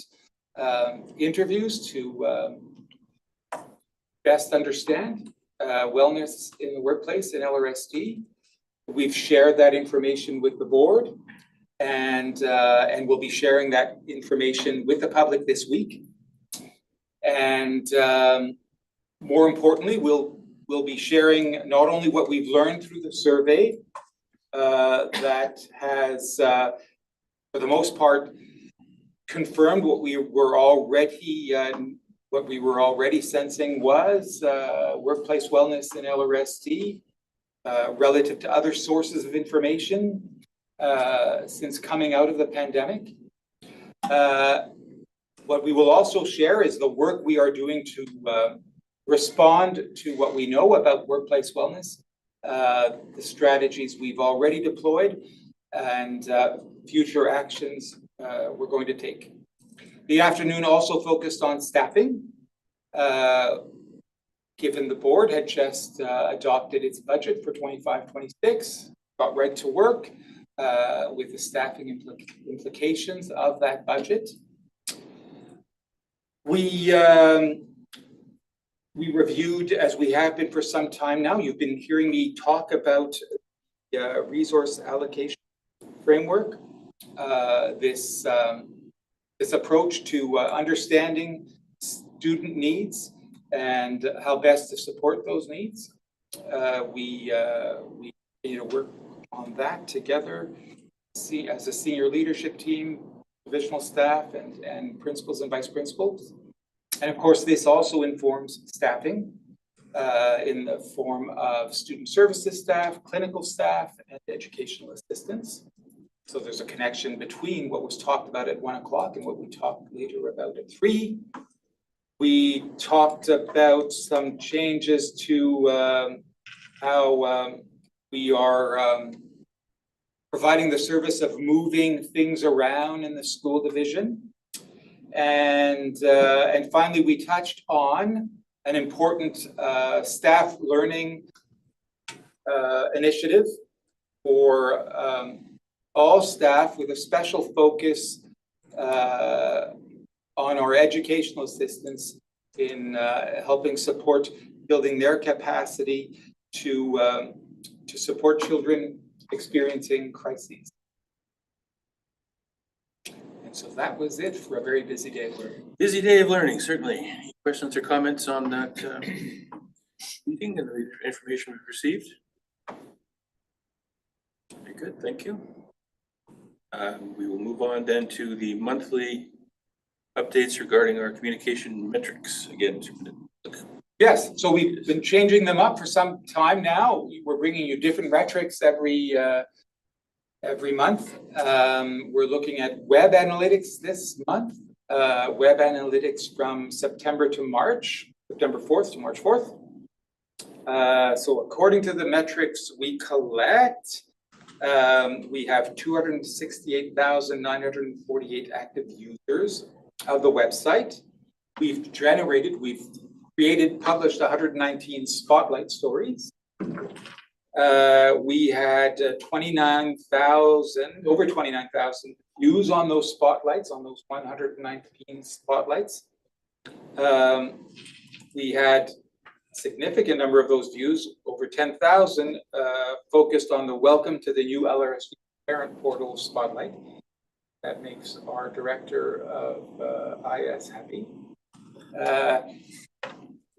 interviews to best understand wellness in the workplace in LRSD. We've shared that information with the board, and we'll be sharing that information with the public this week. And more importantly, we'll be sharing not only what we've learned through the survey that has, for the most part, confirmed what we were already sensing was workplace wellness in LRSD relative to other sources of information since coming out of the pandemic. What we will also share is the work we are doing to respond to what we know about workplace wellness, the strategies we've already deployed, and future actions we're going to take. The afternoon also focused on staffing, given the board had just adopted its budget for 25-26, got right to work with the staffing implications of that budget. We reviewed, as we have been for some time now, you've been hearing me talk about the resource allocation framework, this approach to understanding student needs and how best to support those needs. We need to work on that together, as a senior leadership team, divisional staff, and principals and vice principals. And of course, this also informs staffing in the form of student services staff, clinical staff, and educational assistants. So there's a connection between what was talked about at 1 o'clock and what we talked later about at 3. We talked about some changes to how we are providing the service of moving things around in the school division. And finally, we touched on an important staff learning initiative for all staff, with a special focus on our educational assistants in helping support building their capacity to support children experiencing crises. And so that was it for a very busy day of learning. Busy day of learning, certainly. Any questions or comments on that meeting and the information we've received? Very good, thank you. We will move on then to the monthly updates regarding our communication metrics. Again, Yes, so we've been changing them up for some time now. We're bringing you different metrics every month. We're looking at web analytics this month, web analytics from September to March, September 4th to March 4th. So according to the metrics we collect, we have 268,948 active users of the website. We've published 119 spotlight stories. We had over 29,000 views on those spotlights, on those 119 spotlights. We had a significant number of those views, over 10,000, focused on the Welcome to the New LRSD Parent Portal spotlight. That makes our director of IS happy.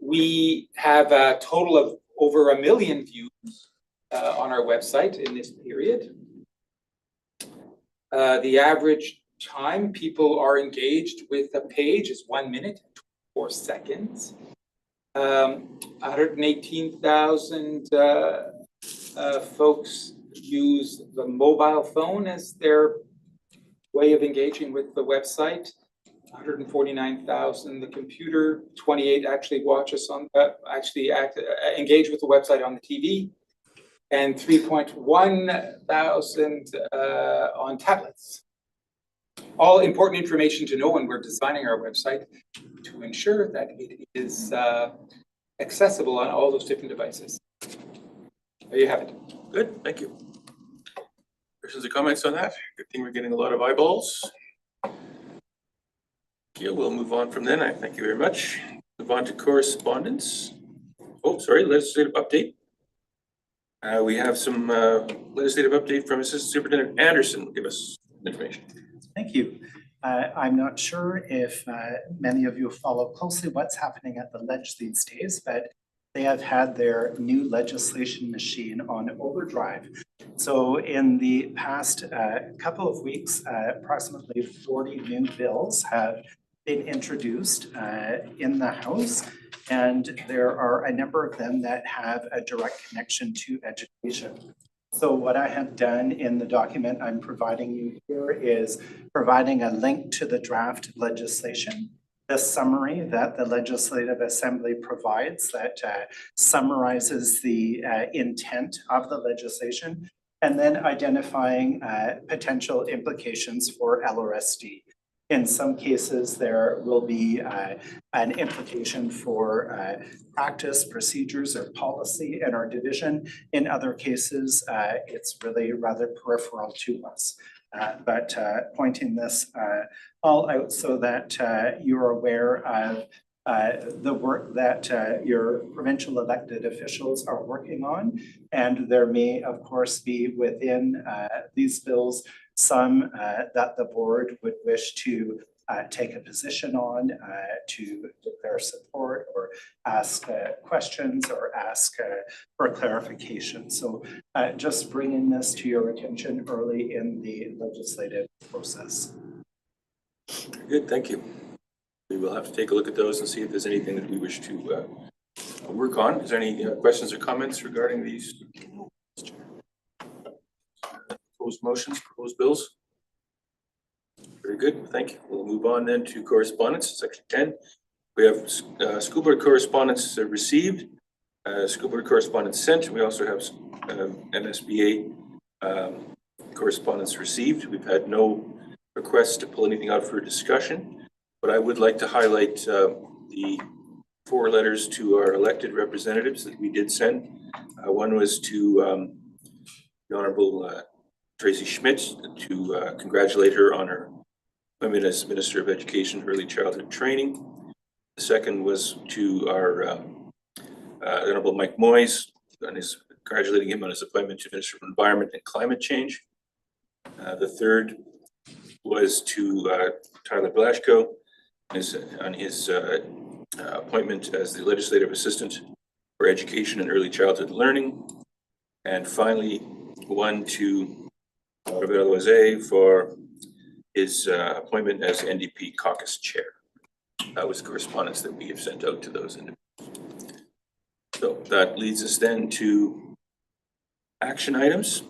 We have a total of over 1 million views on our website in this period. The average time people are engaged with a page is 1 minute, 24 seconds. 118,000 folks use the mobile phone as their way of engaging with the website. 149,000 the computer, 28 actually watch us on engage with the website on the TV, and 3.1 thousand on tablets. All important information to know when we're designing our website to ensure that it is accessible on all those different devices. There you have it. Good, thank you. Questions or comments on that? Good thing we're getting a lot of eyeballs. Okay, we'll move on from then. I thank you very much. Move on to correspondence. Oh, sorry, legislative update. We have some legislative update from Assistant Superintendent Anderson. Give us information. Thank you. I'm not sure if many of you follow closely what's happening at the Ledge these days, but they have had their new legislation machine on overdrive. So in the past couple of weeks, approximately 40 new bills have been introduced in the House, and there are a number of them that have a direct connection to education. So what I have done in the document I'm providing you here is providing a link to the draft legislation, the summary that the Legislative Assembly provides that summarizes the intent of the legislation, and then identifying potential implications for LRSD. In some cases, there will be an implication for practice, procedures, or policy in our division. In other cases, it's really rather peripheral to us. But pointing this all out so that you're aware of the work that your provincial elected officials are working on. And there may, of course, be within these bills some that the board would wish to take a position on, to declare support or ask questions or ask for clarification. So just bringing this to your attention early in the legislative process. Good, thank you. We will have to take a look at those and see if there's anything that we wish to work on. Is there any questions or comments regarding these proposed motions, proposed bills? Very good, thank you. We'll move on then to correspondence, section 10. We have school board correspondence received, school board correspondence sent. We also have MSBA correspondence received. We've had no requests to pull anything out for discussion, but I would like to highlight the 4 letters to our elected representatives that we did send. One was to the Honorable Tracy Schmidt to congratulate her on her appointment as Minister of Education, Early Childhood Training. The second was to our Honorable Mike Moyes, congratulating him on his appointment to Minister of Environment and Climate Change. The third was to Tyler Blashko on his appointment as the Legislative Assistant for Education and Early Childhood Learning. And finally, one to Robert Loise for his appointment as NDP Caucus Chair. That was correspondence that we have sent out to those individuals. So that leads us then to action items.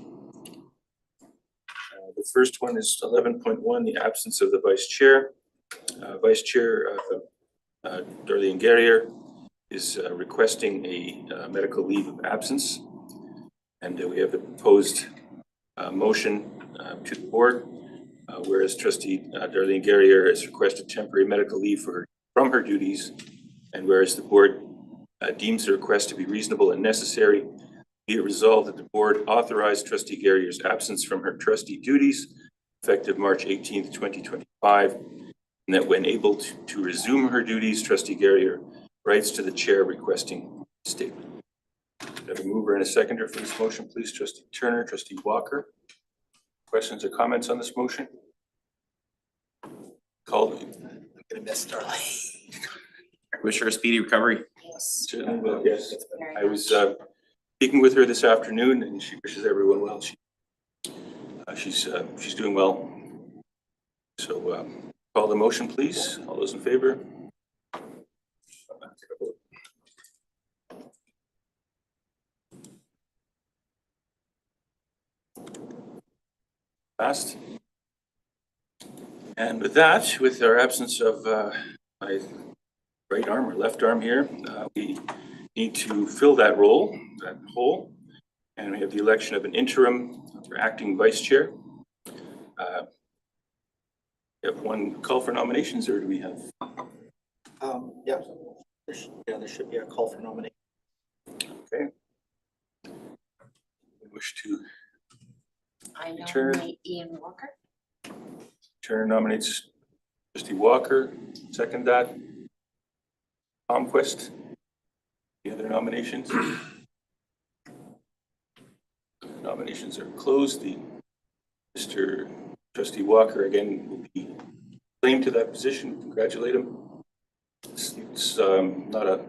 The first one is 11.1, the absence of the vice chair. Vice Chair Darlene Guerrier is requesting a medical leave of absence. And we have the proposed motion to the board, whereas Trustee Darlene Guerrier has requested temporary medical leave from her duties, and whereas the board deems the request to be reasonable and necessary, be it resolved that the board authorized Trustee Guerrier's absence from her trustee duties effective March 18th, 2025, and that when able to resume her duties, Trustee Guerrier writes to the chair requesting a statement. Have a mover and a seconder for this motion, please. Trustee Turner, Trustee Walker. Questions or comments on this motion? Called. I'm gonna miss Darlene. Wish her a speedy recovery. Yes. Certainly will, yes. I was speaking with her this afternoon, and she wishes everyone well. She's doing well. So call the motion, please. All those in favor? Passed. And with that, with our absence of my right arm or left arm here, we need to fill that role, that hole. And we have the election of an interim or acting vice chair. We have one call for nominations, or do we have? Yeah, there should be a call for nomination. Okay. We wish to. I Turner. nominate Ian Walker. Turner nominates Trustee Walker. Second that. Palmquist. The other nominations? Nominations are closed. Mr. Trustee Walker again will be claimed to that position. Congratulate him. It's not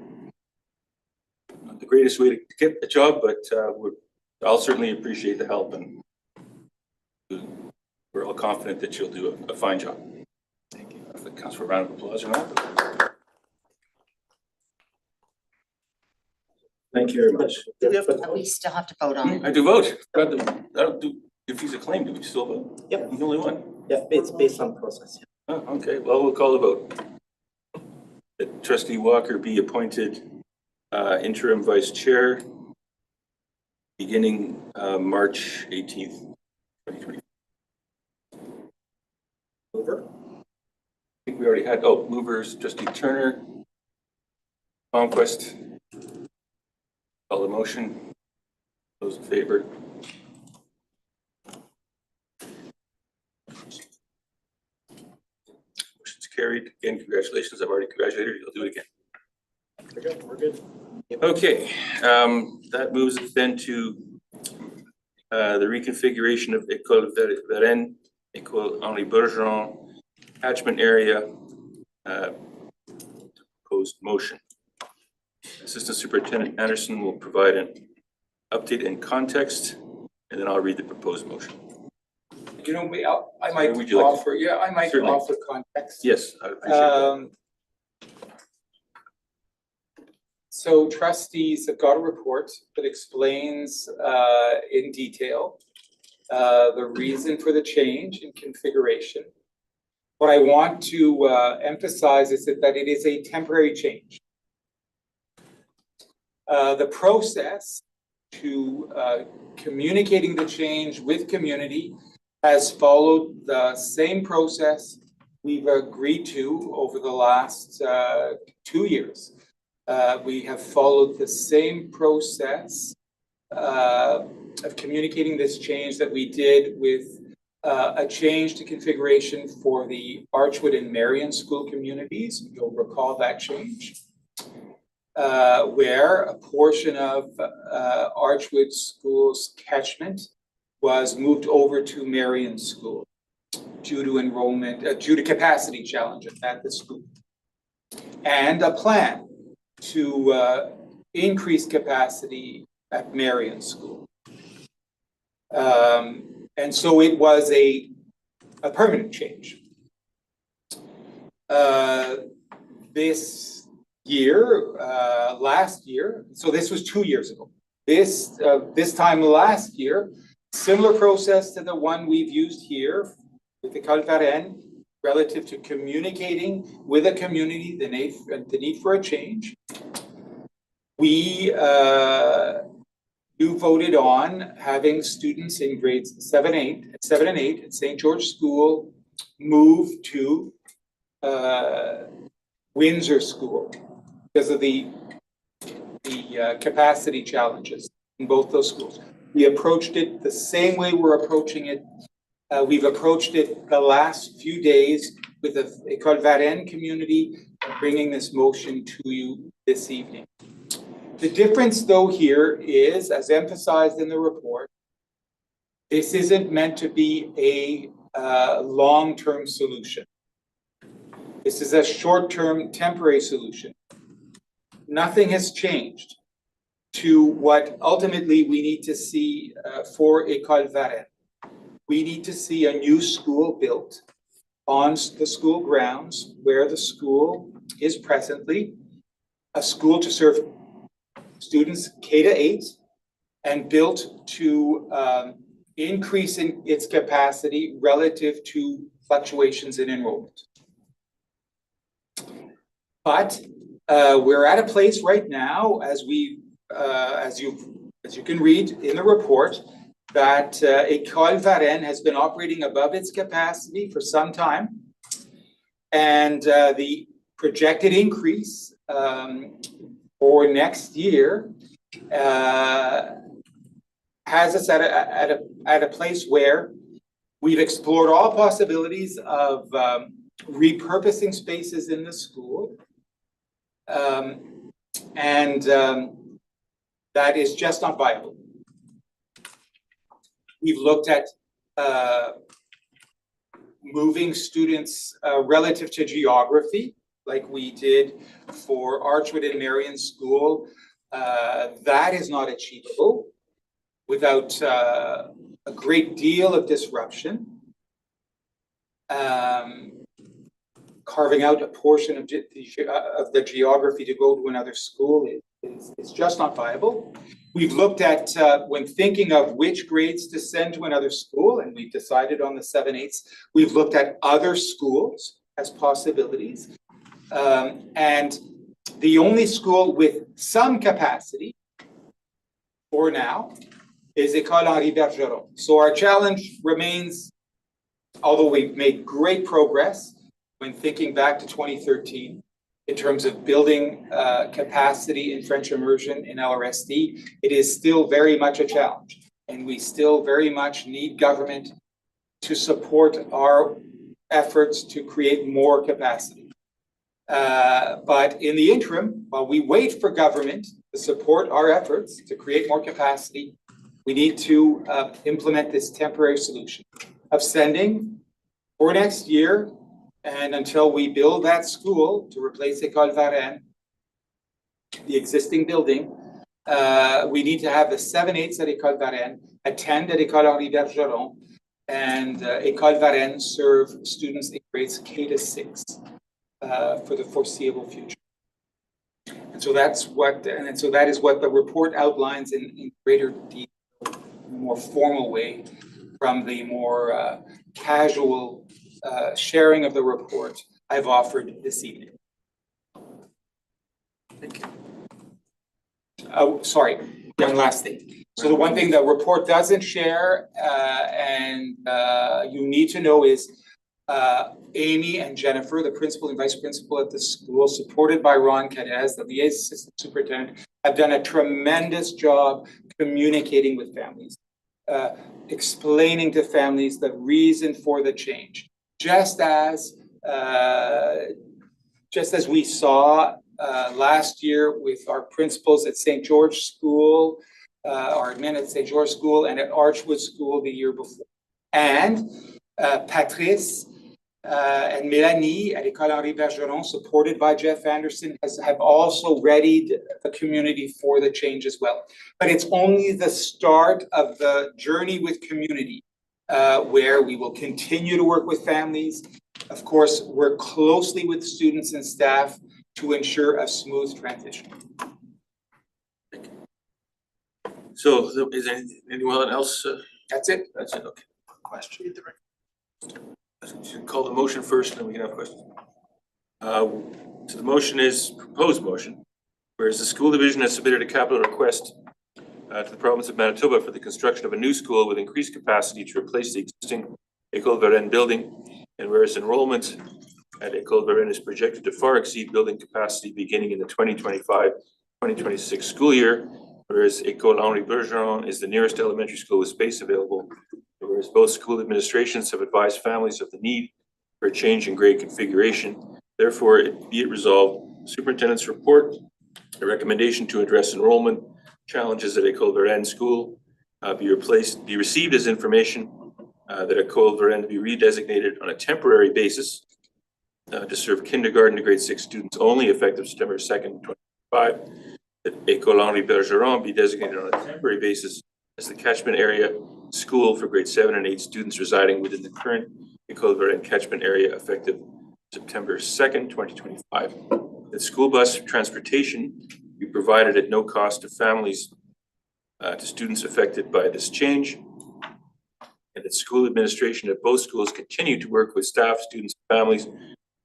the greatest way to get the job, but I'll certainly appreciate the help, and we're all confident that you'll do a fine job. Thank you. If that counts for a round of applause or not. Thank you very much. We still have to vote on it. I do vote. I don't do, if he's a claim, do we still vote? Yep. He's the only one. Yeah, it's based on process. Yeah. Oh, okay. Well, we'll call the vote. That Trustee Walker be appointed interim vice chair beginning March 18th, 2020. Mover. I think we already had, movers, Trustee Turner, Palmquist. Call the motion. Those in favor? Motion's carried. Again, congratulations. I've already congratulated you. I'll do it again. We're good. Okay, that moves us then to the reconfiguration of École Varennes, École Henri Bergeron catchment area. Proposed motion. Assistant Superintendent Anderson will provide an update and context, and then I'll read the proposed motion. You know, I might Would you like to- offer, yeah, I might Certainly. offer context. Yes, I appreciate that. So trustees have got a report that explains in detail the reason for the change in configuration. What I want to emphasize is that it is a temporary change. The process to communicating the change with community has followed the same process we've agreed to over the last 2 years. We have followed the same process of communicating this change that we did with a change to configuration for the Archwood and Marion school communities. You'll recall that change, where a portion of Archwood School's catchment was moved over to Marion School due to enrollment, due to capacity challenges at the school, and a plan to increase capacity at Marion School. And so it was a permanent change. This year, last year, so this was 2 years ago. This time last year, similar process to the one we've used here with École Varennes, relative to communicating with a community, the need for a change. You voted on having students in grades 7 and 8 at St. George School move to Windsor School because of the capacity challenges in both those schools. We approached it the same way we're approaching it. We've approached it the last few days with the École Varennes community, bringing this motion to you this evening. The difference though here is, as emphasized in the report, this isn't meant to be a long-term solution. This is a short-term temporary solution. Nothing has changed to what ultimately we need to see for École Varennes. We need to see a new school built on the school grounds where the school is presently, a school to serve students K-8 and built to increase in its capacity relative to fluctuations in enrollment. But we're at a place right now, as you can read in the report, that École Varennes has been operating above its capacity for some time, and the projected increase for next year has us at a place where we've explored all possibilities of repurposing spaces in the school, and that is just not viable. We've looked at moving students relative to geography, like we did for Archwood and Marion School. That is not achievable without a great deal of disruption. Carving out a portion of the geography to go to another school is just not viable. We've looked at, when thinking of which grades to send to another school, and we've decided on the 7/8, we've looked at other schools as possibilities. And the only school with some capacity for now is École Henri Bergeron. So our challenge remains, although we've made great progress when thinking back to 2013, in terms of building capacity in French immersion in LRSD, it is still very much a challenge. And we still very much need government to support our efforts to create more capacity. But in the interim, while we wait for government to support our efforts to create more capacity, we need to implement this temporary solution of sending for next year, and until we build that school to replace École Varennes, the existing building, we need to have the 7/8 at École Varennes attend at École Henri Bergeron, and École Varennes serve students in grades K-6 for the foreseeable future. And so that is what the report outlines in greater detail, in a more formal way, from the more casual sharing of the report I've offered this evening. Thank you. Oh, sorry, one last thing. So the one thing the report doesn't share, and you need to know, is Amy and Jennifer, the principal and vice principal at the school, supported by Ron Cadez, the liaison assistant superintendent, have done a tremendous job communicating with families, explaining to families the reason for the change. Just as we saw last year with our principals at St. George School, our admin at St. George School, and at Archwood School the year before. And Patrice and Mélanie at École Henri Bergeron, supported by Jeff Anderson, have also readied the community for the change as well. But it's only the start of the journey with community, where we will continue to work with families, of course, work closely with students and staff, to ensure a smooth transition. So is there anyone else? That's it. That's it, okay. Question. Should call the motion first, and then we can have questions. So the motion is proposed motion, whereas the school division has submitted a capital request to the province of Manitoba for the construction of a new school with increased capacity to replace the existing École Varennes building, and whereas enrollment at École Varennes is projected to far exceed building capacity beginning in the 2025-2026 school year, whereas École Henri Bergeron is the nearest elementary school with space available, whereas both school administrations have advised families of the need for a change in grade configuration. Therefore, be it resolved, superintendent's report, a recommendation to address enrollment challenges at École Varennes School be received as information that École Varennes be redesignated on a temporary basis to serve kindergarten to grade 6 students only effective September 2nd, 2025. That École Henri Bergeron be designated on a temporary basis as the catchment area school for grade 7 and 8 students residing within the current École Varennes catchment area effective September 2nd, 2025. That school bus transportation be provided at no cost to families, to students affected by this change. And that school administration at both schools continue to work with staff, students, and families to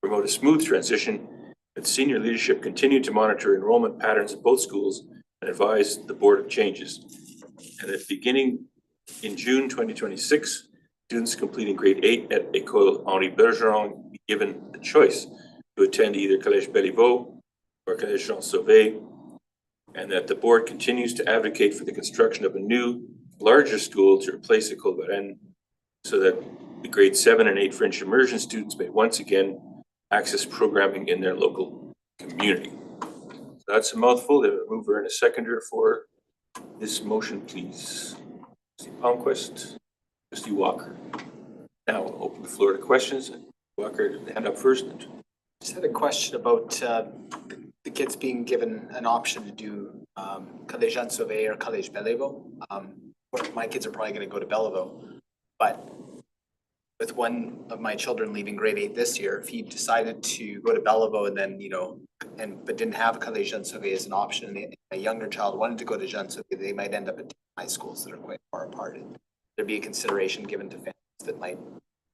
promote a smooth transition. That senior leadership continue to monitor enrollment patterns at both schools and advise the board of changes. And that beginning in June 2026, students completing grade 8 at École Henri Bergeron be given the choice to attend either Collège Béliveau or Collège Jean Sauvé, and that the board continues to advocate for the construction of a new, larger school to replace École Varennes so that the grade 7 and 8 French immersion students may once again access programming in their local community. So that's a mouthful. There, a mover and a seconder for this motion, please. Trustee Palmquist, Trustee Walker. Now we'll open the floor to questions. Walker, hand up first. Just had a question about the kids being given an option to do Collège Jean Sauvé or Collège Béliveau. My kids are probably going to go to Belleville, but with one of my children leaving grade 8 this year, if he decided to go to Belleville and then, but didn't have Collège Jean Sauvé as an option, and a younger child wanted to go to Jean Sauvé, they might end up at high schools that are quite far apart. And there'd be a consideration given to families that might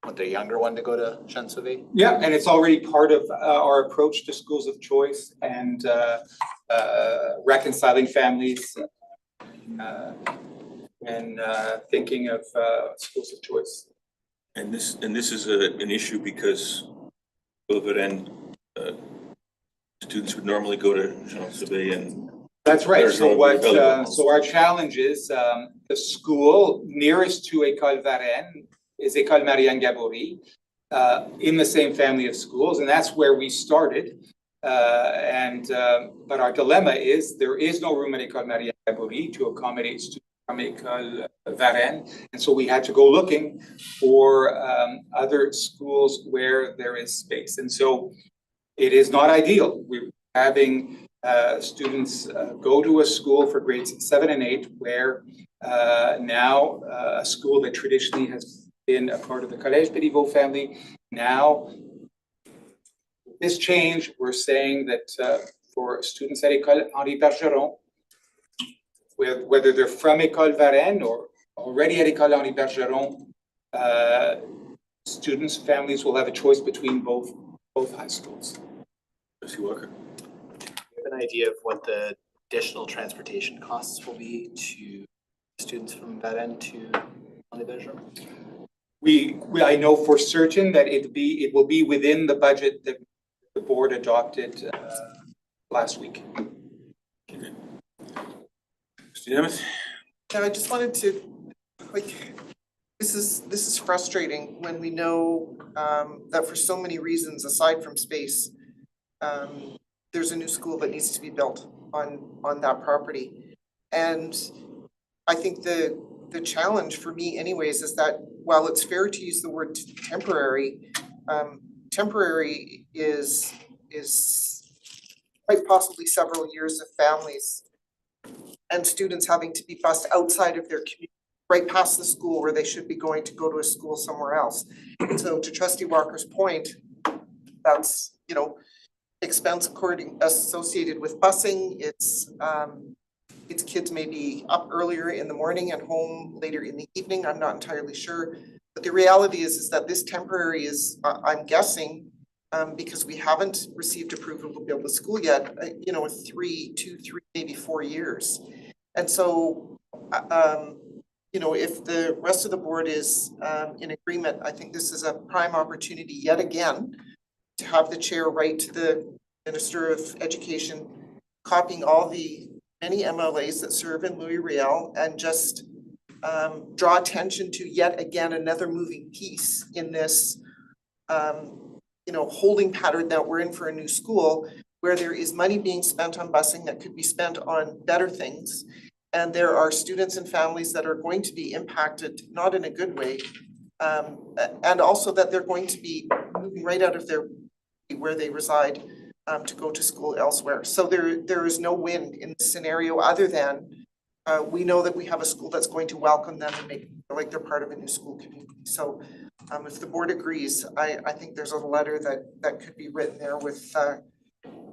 want their younger one to go to Jean Sauvé. Yeah, and it's already part of our approach to schools of choice and reconciling families and thinking of schools of choice. And this is an issue because Varennes students would normally go to Jean Sauvé and. That's right. So our challenge is the school nearest to École Varennes is École Marianne Gabory, in the same family of schools, and that's where we started. But our dilemma is there is no room at École Marianne Gabory to accommodate students from École Varennes, and so we had to go looking for other schools where there is space. And so it is not ideal. We're having students go to a school for grades 7 and 8 where now a school that traditionally has been a part of the Collège Béliveau family. Now, this change, we're saying that for students at École Henri Bergeron, whether they're from École Varennes or already at École Henri Bergeron, students, families will have a choice between both high schools. Trustee Walker. Do you have an idea of what the additional transportation costs will be to students from Varennes to Henri Bergeron? I know for certain that it will be within the budget that the board adopted last week. Okay. Trustee Nemeth. Yeah, I just wanted to, this is frustrating when we know that for so many reasons, aside from space, there's a new school that needs to be built on that property. And I think the challenge for me anyways is that while it's fair to use the word temporary, temporary is quite possibly several years of families and students having to be bused outside of their community, right past the school where they should be going to go to a school somewhere else. And so to Trustee Walker's point, that's, expense associated with busing. It's kids may be up earlier in the morning and home later in the evening. I'm not entirely sure. But the reality is that this temporary is, I'm guessing, because we haven't received approval to build a school yet, you know, 2, 3, maybe 4 years. And so, you know, if the rest of the board is in agreement, I think this is a prime opportunity yet again to have the chair write to the Minister of Education, copying all the many MLAs that serve in Louis Riel, and just draw attention to yet again another moving piece in this you know, holding pattern that we're in for a new school, where there is money being spent on busing that could be spent on better things. And there are students and families that are going to be impacted, not in a good way. And also that they're going to be moving right out of their where they reside to go to school elsewhere. So there is no win in this scenario other than we know that we have a school that's going to welcome them and make them feel like they're part of a new school community. So if the board agrees, I think there's a letter that could be written there with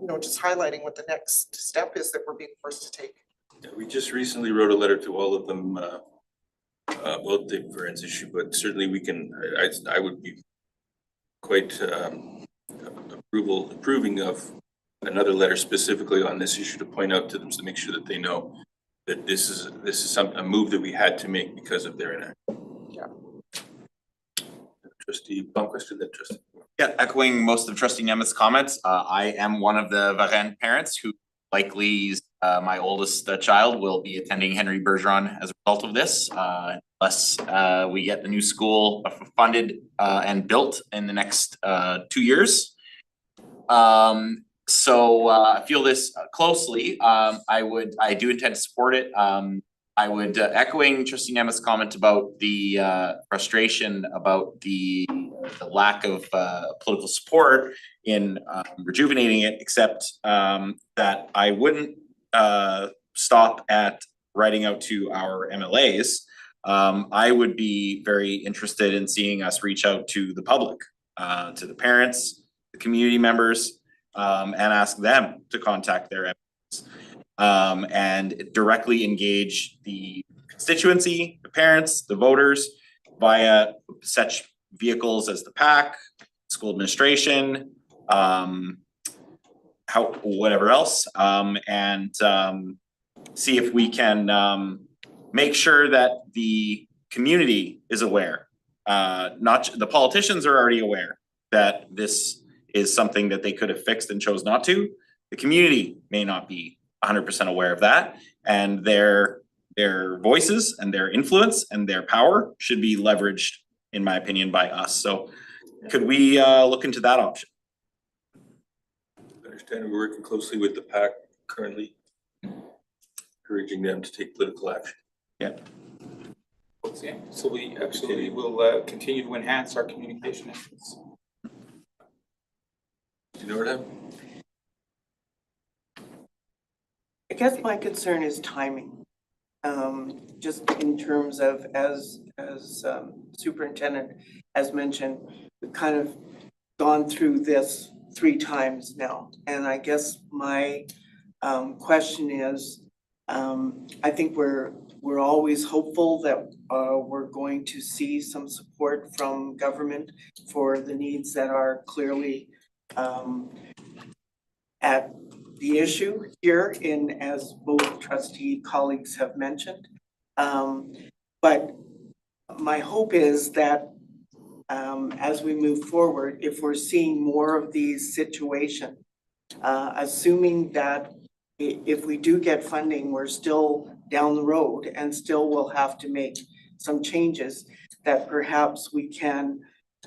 you know, just highlighting what the next step is that we're being forced to take. Yeah, we just recently wrote a letter to all of them about the variance issue, but certainly we can, I would be quite approving of another letter specifically on this issue to point out to them, to make sure that they know that this is a move that we had to make because of their inaction. Yeah. Trustee Blomquist, then trustee. Yeah, echoing most of Trustee Nemeth's comments, I am one of the Varenne parents who likely my oldest child will be attending Henry Bergeron as a result of this, unless we get the new school funded and built in the next 2 years. So I feel this closely. I do intend to support it. I would echoing Trustee Nemeth's comment about the frustration about the lack of political support in rejuvenating it, except that I wouldn't stop at writing out to our MLAs. I would be very interested in seeing us reach out to the public, to the parents, the community members, and ask them to contact their MLAs. And directly engage the constituency, the parents, the voters via such vehicles as the PAC, school administration, whatever else, and see if we can make sure that the community is aware. Not the politicians are already aware that this is something that they could have fixed and chose not to. The community may not be 100% aware of that, and their voices and their influence and their power should be leveraged, in my opinion, by us. So could we look into that option? I understand we're working closely with the PAC currently, encouraging them to take political action. Yeah. Yeah, so we absolutely will continue to enhance our communication efforts. Do you know what I have? I guess my concern is timing. Just in terms of, as superintendent has mentioned, we've kind of gone through this 3 times now. And I guess my question is, I think we're always hopeful that we're going to see some support from government for the needs that are clearly at the issue here, in as both trustee colleagues have mentioned. But my hope is that as we move forward, if we're seeing more of these situations, assuming that if we do get funding, we're still down the road and still will have to make some changes, that perhaps we can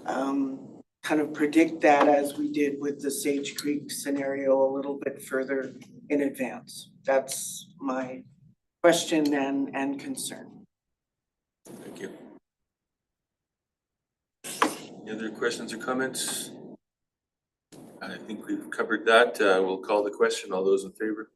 kind of predict that as we did with the Sage Creek scenario a little bit further in advance. That's my question and concern. Thank you. Any other questions or comments? I think we've covered that. We'll call the question. All those in favor?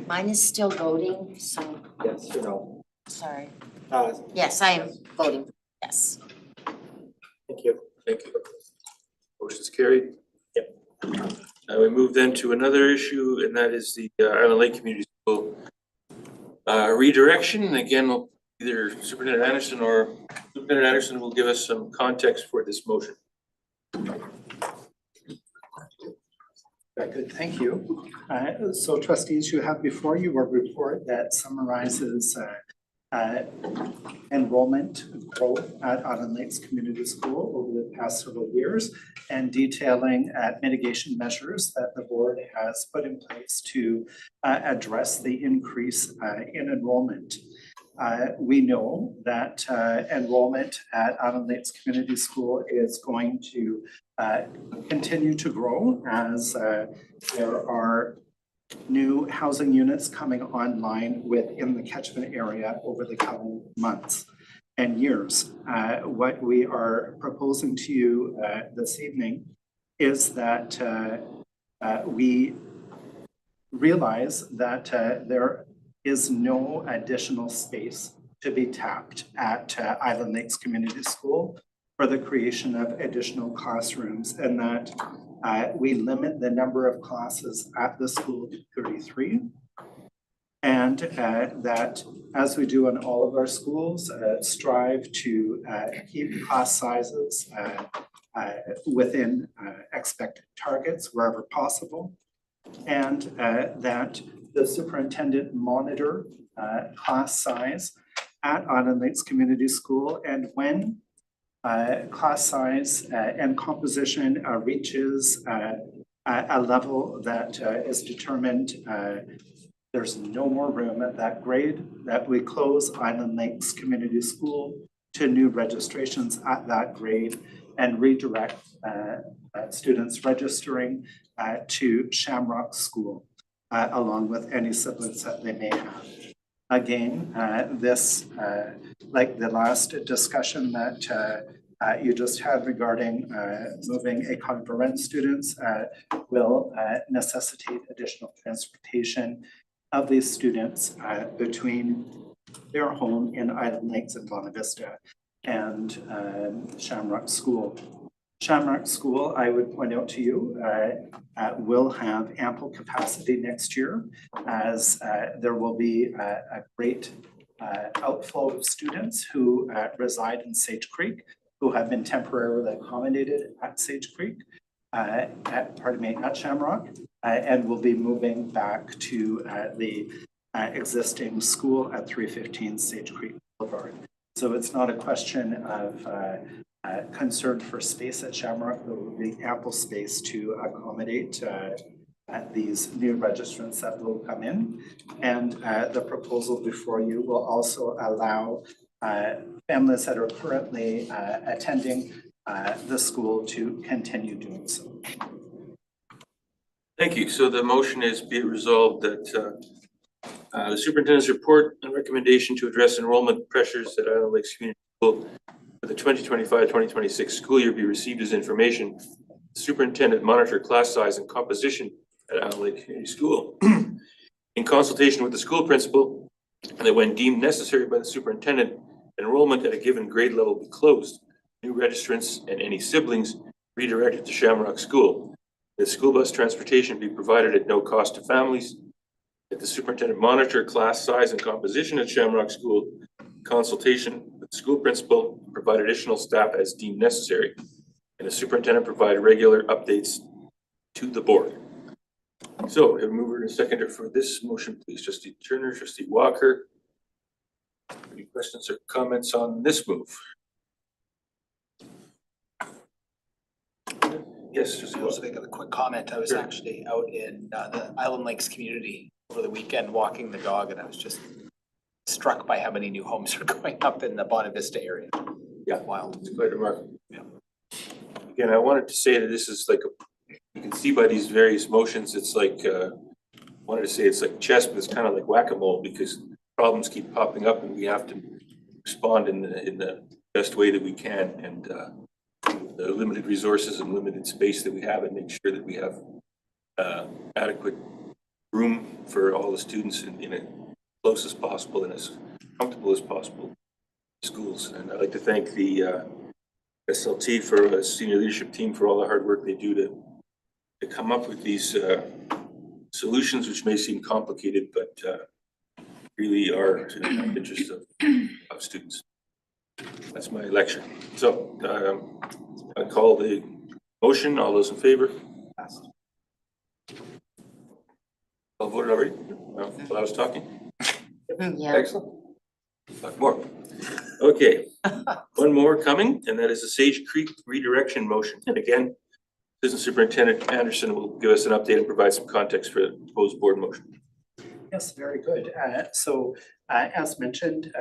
Mine is still voting, so Yes or no? Sorry. Uh, Yes, I am voting yes. Thank you. Thank you. Motion's carried. Yep. We move then to another issue, and that is the Island Lake Community School redirection. And again, either Superintendent Anderson or Superintendent Anderson will give us some context for this motion. Very good, thank you. So trustees, you have before you a report that summarizes enrollment growth at Island Lakes Community School over the past several years and detailing mitigation measures that the board has put in place to address the increase in enrollment. We know that enrollment at Island Lakes Community School is going to continue to grow as there are new housing units coming online within the catchment area over the coming months and years. What we are proposing to you this evening is that we realize that there is no additional space to be tapped at Island Lakes Community School for the creation of additional classrooms, and that we limit the number of classes at the school to 33. And that, as we do in all of our schools, strive to keep class sizes within expected targets wherever possible. And that the superintendent monitor class size at Island Lakes Community School, and when class size and composition reaches a level that is determined there's no more room at that grade, that we close Island Lakes Community School to new registrations at that grade and redirect students registering to Shamrock School, along with any siblings that they may have. Again, this, like the last discussion that you just had regarding moving École Varennes students, will necessitate additional transportation of these students between their home in Island Lakes and Bonavista Vista and Shamrock School. Shamrock School, I would point out to you, will have ample capacity next year, as there will be a great outflow of students who reside in Sage Creek, who have been temporarily accommodated at Sage Creek, at Shamrock, and will be moving back to the existing school at 315 Sage Creek Boulevard. So it's not a question of concern for space at Shamrock. There will be ample space to accommodate these new registrants that will come in. And the proposal before you will also allow families that are currently attending the school to continue doing so. Thank you. So the motion is be it resolved that the superintendent's report and recommendation to address enrollment pressures at Island Lakes Community School for the 2025-2026 school year be received as information. The superintendent monitor class size and composition at Island Lake Community School in consultation with the school principal, and that when deemed necessary by the superintendent, enrollment at a given grade level be closed. New registrants and any siblings redirected to Shamrock School. The school bus transportation be provided at no cost to families. That the superintendent monitor class size and composition at Shamrock School, consultation with the school principal, provide additional staff as deemed necessary. And the superintendent provide regular updates to the board. So a mover and a seconder for this motion, please. Trustee Turner, Trustee Walker. Any questions or comments on this move? Yes, just I also make a quick comment. I was actually out in the Island Lakes community over the weekend walking the dog, and I was just struck by how many new homes are going up in the Bonavista Vista area. Yeah, Wild. it's quite remarkable. Yeah. Again, I wanted to say that this is like you can see by these various motions, it's like I wanted to say it's like chess, but it's kind of like whack-a-mole because problems keep popping up and we have to respond in the best way that we can, and the limited resources and limited space that we have, and make sure that we have adequate room for all the students in as close as possible and as comfortable as possible in schools. And I'd like to thank the SLT for senior leadership team for all the hard work they do to come up with these solutions, which may seem complicated, but really are in the interest of students. That's my lecture. So I call the motion. All those in favor? Passed. All voted already? Well, while I was talking? Yeah. Excellent. Talk more. Okay, one more coming, and that is the Sage Creek redirection motion. And again, Assistant Superintendent Anderson will give us an update and provide some context for the proposed board motion. Yes, very good. As mentioned,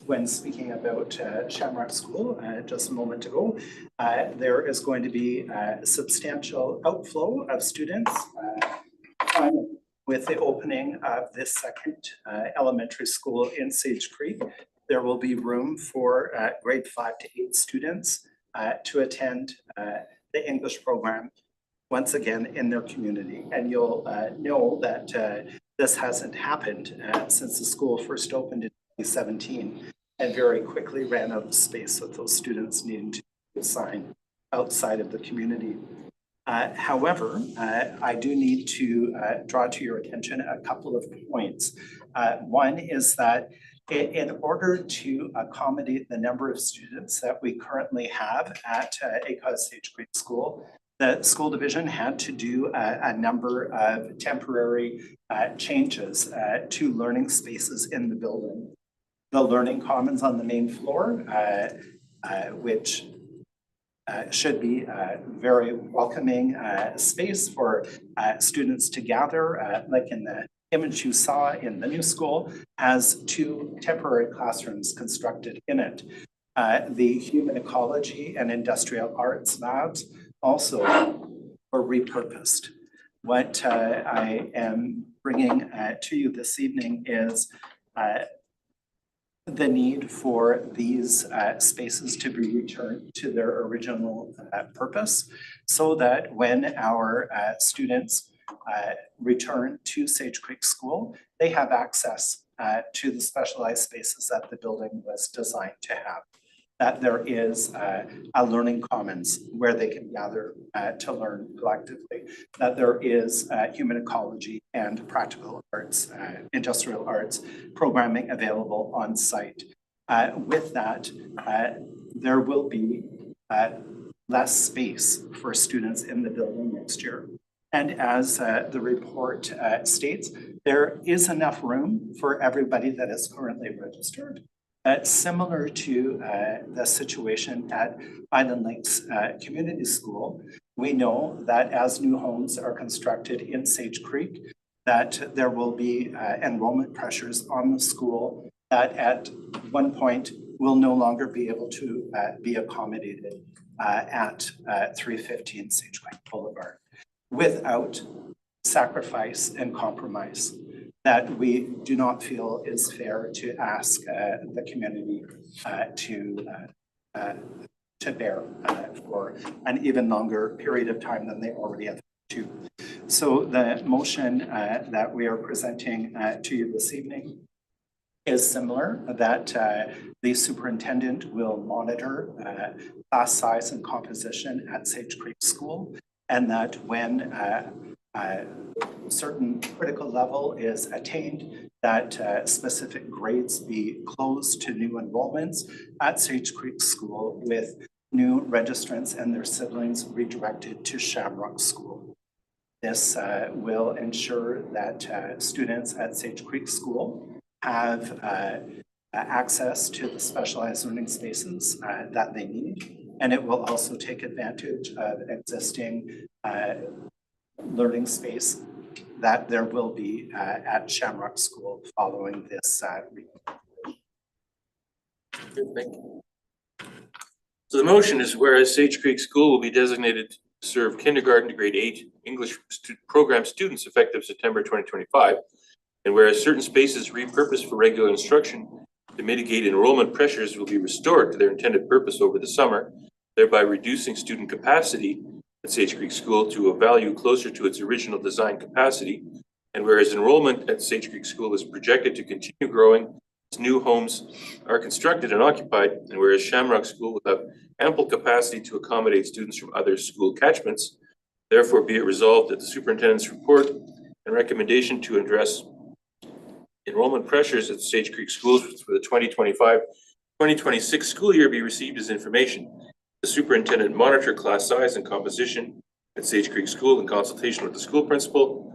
when speaking about Shamrock School just a moment ago, there is going to be a substantial outflow of students with the opening of this second elementary school in Sage Creek. There will be room for grade 5 to 8 students to attend the English program once again in their community. And you'll know that this hasn't happened since the school first opened in 2017 and very quickly ran out of space with those students needing to assign outside of the community. However, I do need to draw to your attention a couple of points. One is that in order to accommodate the number of students that we currently have at ACOS Sage Creek School, the school division had to do a number of temporary changes to learning spaces in the building. The learning commons on the main floor, which should be a very welcoming space for students to gather, like in the image you saw in the new school, has 2 temporary classrooms constructed in it. The human ecology and industrial arts labs also were repurposed. What I am bringing to you this evening is the need for these spaces to be returned to their original purpose, so that when our students return to Sage Creek School, they have access to the specialized spaces that the building was designed to have. That there is a learning commons where they can gather to learn collectively, that there is human ecology and practical arts, industrial arts programming available on site. With that, there will be less space for students in the building next year. And as the report states, there is enough room for everybody that is currently registered. Similar to the situation at Island Lakes Community School, we know that as new homes are constructed in Sage Creek, that there will be enrollment pressures on the school that at one point will no longer be able to be accommodated at 315 Sage Creek Boulevard without sacrifice and compromise that we do not feel is fair to ask the community to bear for an even longer period of time than they already have to. So the motion that we are presenting to you this evening is similar, that the superintendent will monitor class size and composition at Sage Creek School, and that when a certain critical level is attained, that specific grades be closed to new enrollments at Sage Creek School, with new registrants and their siblings redirected to Shamrock School. This will ensure that students at Sage Creek School have access to the specialized learning spaces that they need, and it will also take advantage of existing learning space that there will be at Shamrock School following this Thank you. So the motion is, whereas Sage Creek School will be designated to serve kindergarten to grade 8 English program students effective September 2025, and whereas certain spaces repurposed for regular instruction to mitigate enrollment pressures will be restored to their intended purpose over the summer, thereby reducing student capacity at Sage Creek School to a value closer to its original design capacity, And whereas enrollment at Sage Creek School is projected to continue growing as new homes are constructed and occupied, and whereas Shamrock School will have ample capacity to accommodate students from other school catchments, therefore be it resolved that the superintendent's report and recommendation to address enrollment pressures at Sage Creek Schools for the 2025-2026 school year be received as information. The superintendent monitor class size and composition at Sage Creek School in consultation with the school principal.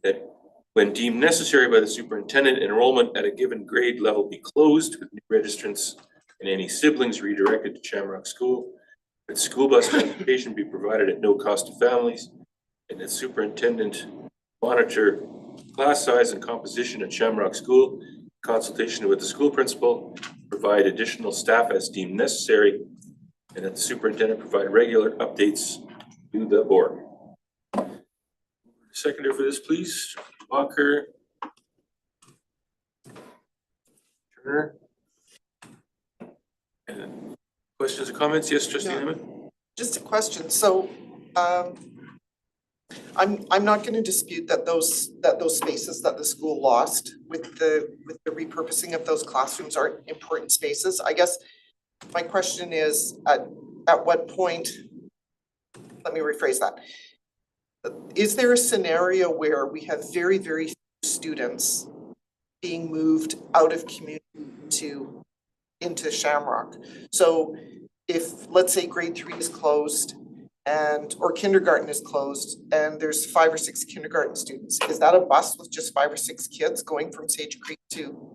That when deemed necessary by the superintendent, enrollment at a given grade level be closed with new registrants and any siblings redirected to Shamrock School. That school bus transportation be provided at no cost to families, and that superintendent monitor class size and composition at Shamrock School in consultation with the school principal, provide additional staff as deemed necessary, and that the superintendent provide regular updates to the board. Seconder for this, please. Walker. Turner. And questions or comments? Yes, Trustee Emmett? Just a question. So I'm not going to dispute that those spaces that the school lost with the repurposing of those classrooms are important spaces. I guess my question is at what point, let me rephrase that. Is there a scenario where we have very, very few students being moved out of community into Shamrock? So if, let's say, grade 3 is closed or kindergarten is closed and there's 5 or 6 kindergarten students, is that a bus with just 5 or 6 kids going from Sage Creek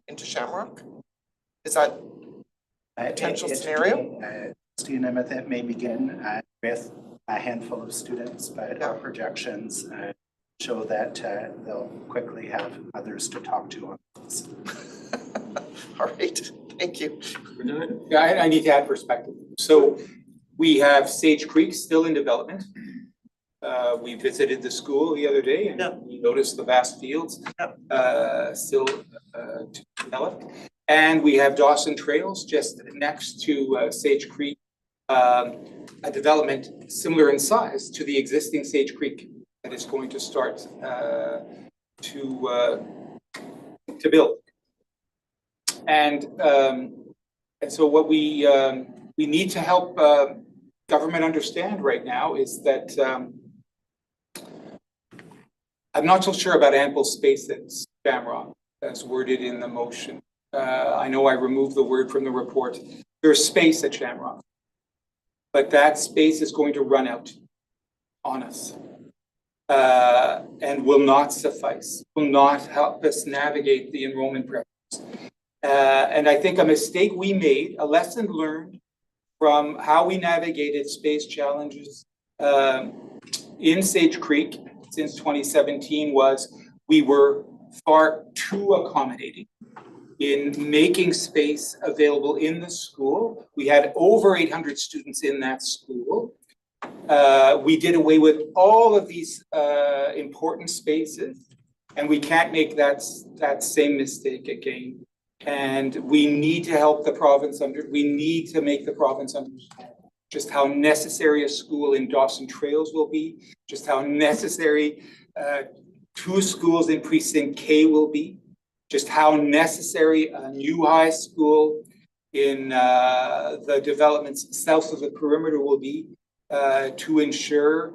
into Shamrock? Is that a potential scenario? It may begin with a handful of students, but our projections show that they'll quickly have others to talk to on this. All right, thank you. Yeah, I need to add perspective. So we have Sage Creek still in development. We visited the school the other day and we noticed the vast fields still to develop. And we have Dawson Trails just next to Sage Creek, a development similar in size to the existing Sage Creek that is going to start to build. And so what we need to help government understand right now is that I'm not so sure about ample space at Shamrock as worded in the motion. I know I removed the word from the report. There's space at Shamrock, but that space is going to run out on us and will not suffice, will not help us navigate the enrollment pressures. And I think a mistake we made, a lesson learned from how we navigated space challenges in Sage Creek since 2017 was we were far too accommodating in making space available in the school. We had over 800 students in that school. We did away with all of these important spaces, and we can't make that same mistake again. And we need to help the province we need to make the province understand just how necessary a school in Dawson Trails will be, just how necessary 2 schools in Precinct K will be, just how necessary a new high school in the developments south of the perimeter will be to ensure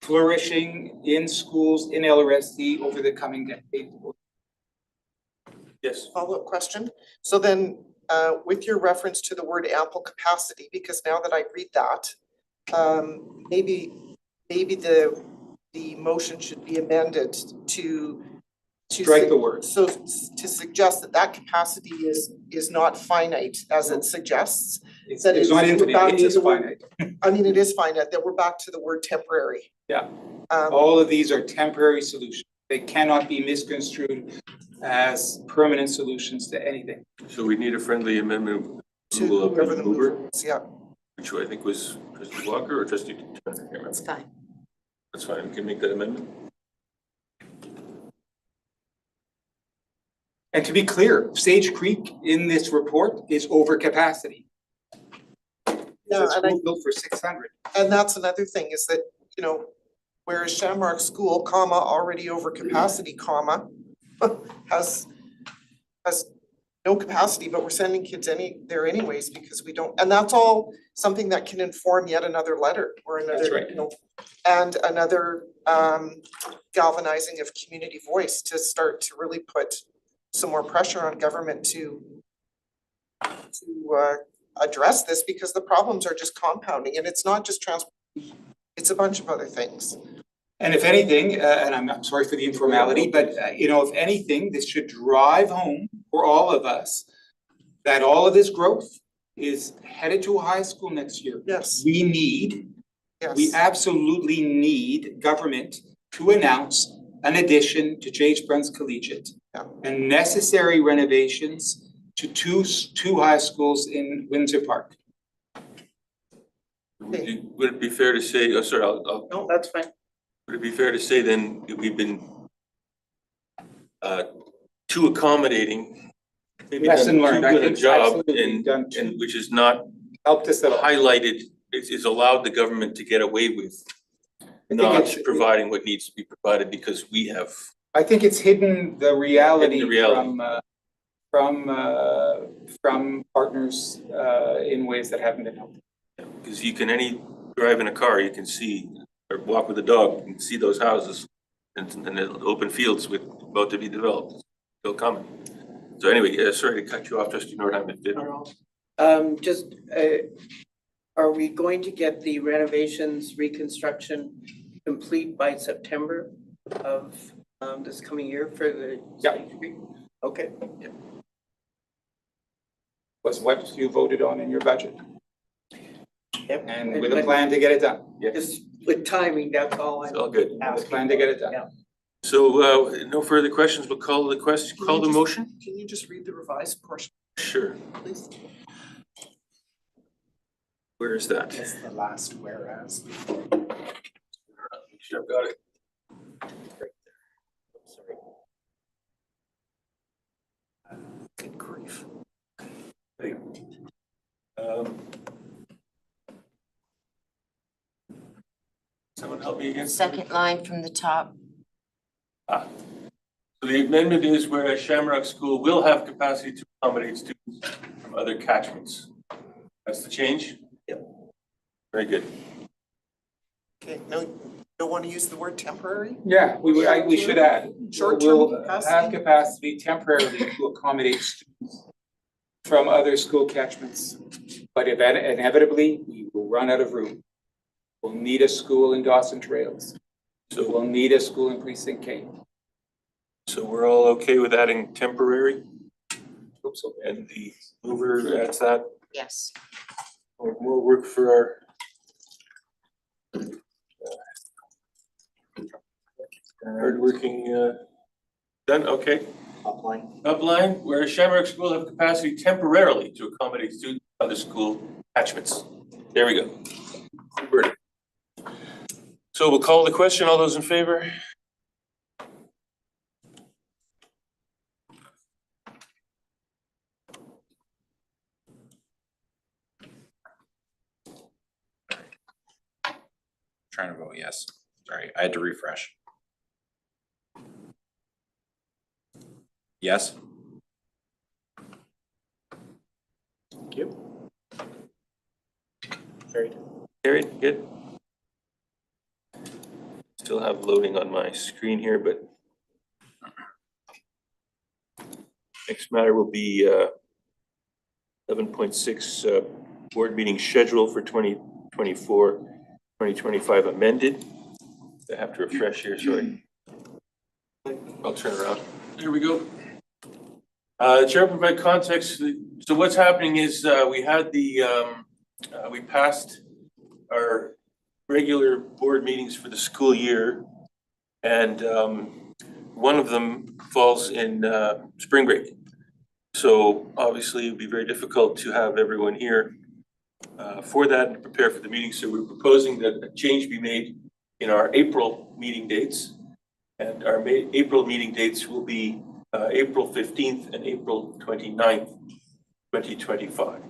flourishing in schools in LRSD over the coming decade. Yes. Follow-up question. So then with your reference to the word ample capacity, because now that I read that, maybe the motion should be amended to strike the word. So to suggest that capacity is not finite as it suggests. It's not infinite, it is finite. I mean, it is finite, that we're back to the word temporary. Yeah, all of these are temporary solutions. They cannot be misconstrued as permanent solutions to anything. So we need a friendly amendment To whoever the mover is, yeah. which I think was Trustee Walker or Trustee Turner. That's fine. That's fine. We can make that amendment. And to be clear, Sage Creek in this report is over capacity. Yeah, It's built for 600. And that's another thing is that, you know, whereas Shamrock School, comma, already over capacity, comma, has no capacity, but we're sending kids there anyways because we don't, and that's all something that can inform yet another letter or That's another, right. you know, and another galvanizing of community voice to start to really put some more pressure on government to address this, because the problems are just compounding, and it's not just transport, it's a bunch of other things. And if anything, and I'm sorry for the informality, but you know, if anything, this should drive home for all of us that all of this growth is headed to a high school next year. Yes. We Yes. absolutely need government to announce an addition to J.H. Bruns Collegiate and necessary renovations to two high schools in Windsor Park. Would it be fair to say, oh, sorry, I'll. No, that's fine. Would it be fair to say then that we've been too accommodating? Maybe Lesson done learned, too I good a think job absolutely and done which is not helped us a lot. highlighted, is allowed the government to get away with not providing what needs to be provided because we have. I think it's hidden the reality, from partners in ways that haven't been helpful. Because you can drive in a car, you can see, or walk with a dog, you can see those houses and the open fields about to be developed, still coming. So anyway, sorry to cut you off, Trustee Nordheim. Are we going to get the renovations, reconstruction complete by September of this coming year for the? Yeah. Okay. Was what you voted on in your budget. Yep. And with a plan to get it done. Just with timing, that's all I'm. It's all good. With a plan to get it done. Yeah. So no further questions, we'll call the motion? Can you just read the revised portion, Sure. please? Where is that? It's the last whereas. Sure, I've got it. Good grief. Someone help me again? Second line from the top. So the amendment is whereas Shamrock School will have capacity to accommodate students from other catchments. That's the change? Yep. Very good. Okay, no, you don't want to use the word temporary? Yeah, we should add. Short-term We'll have capacity temporarily to accommodate students from other school catchments. But inevitably, we will run out of room. We'll need a school in Dawson Trails. So we'll need a school in Precinct K. So we're all okay with adding temporary? Hope so. And the mover adds that? Yes. More work for our hardworking, done, okay. Upline, where Shamrock School have capacity temporarily to accommodate students on the school catchments. There we go. Converted. So we'll call the question. All those in favor? Trying to vote yes. Sorry, I had to refresh. Yes. Thank you. Carried, good. Still have loading on my screen here, but next matter will be 11.6 board meeting schedule for 2024-2025 amended. I have to refresh here, sorry. I'll turn around. There we go. Chair will provide context. So what's happening is we had we passed our regular board meetings for the school year, and one of them falls in spring break. So obviously it'd be very difficult to have everyone here for that and prepare for the meeting. So we're proposing that a change be made in our April meeting dates, and our April meeting dates will be April 15th and April 29th, 2025.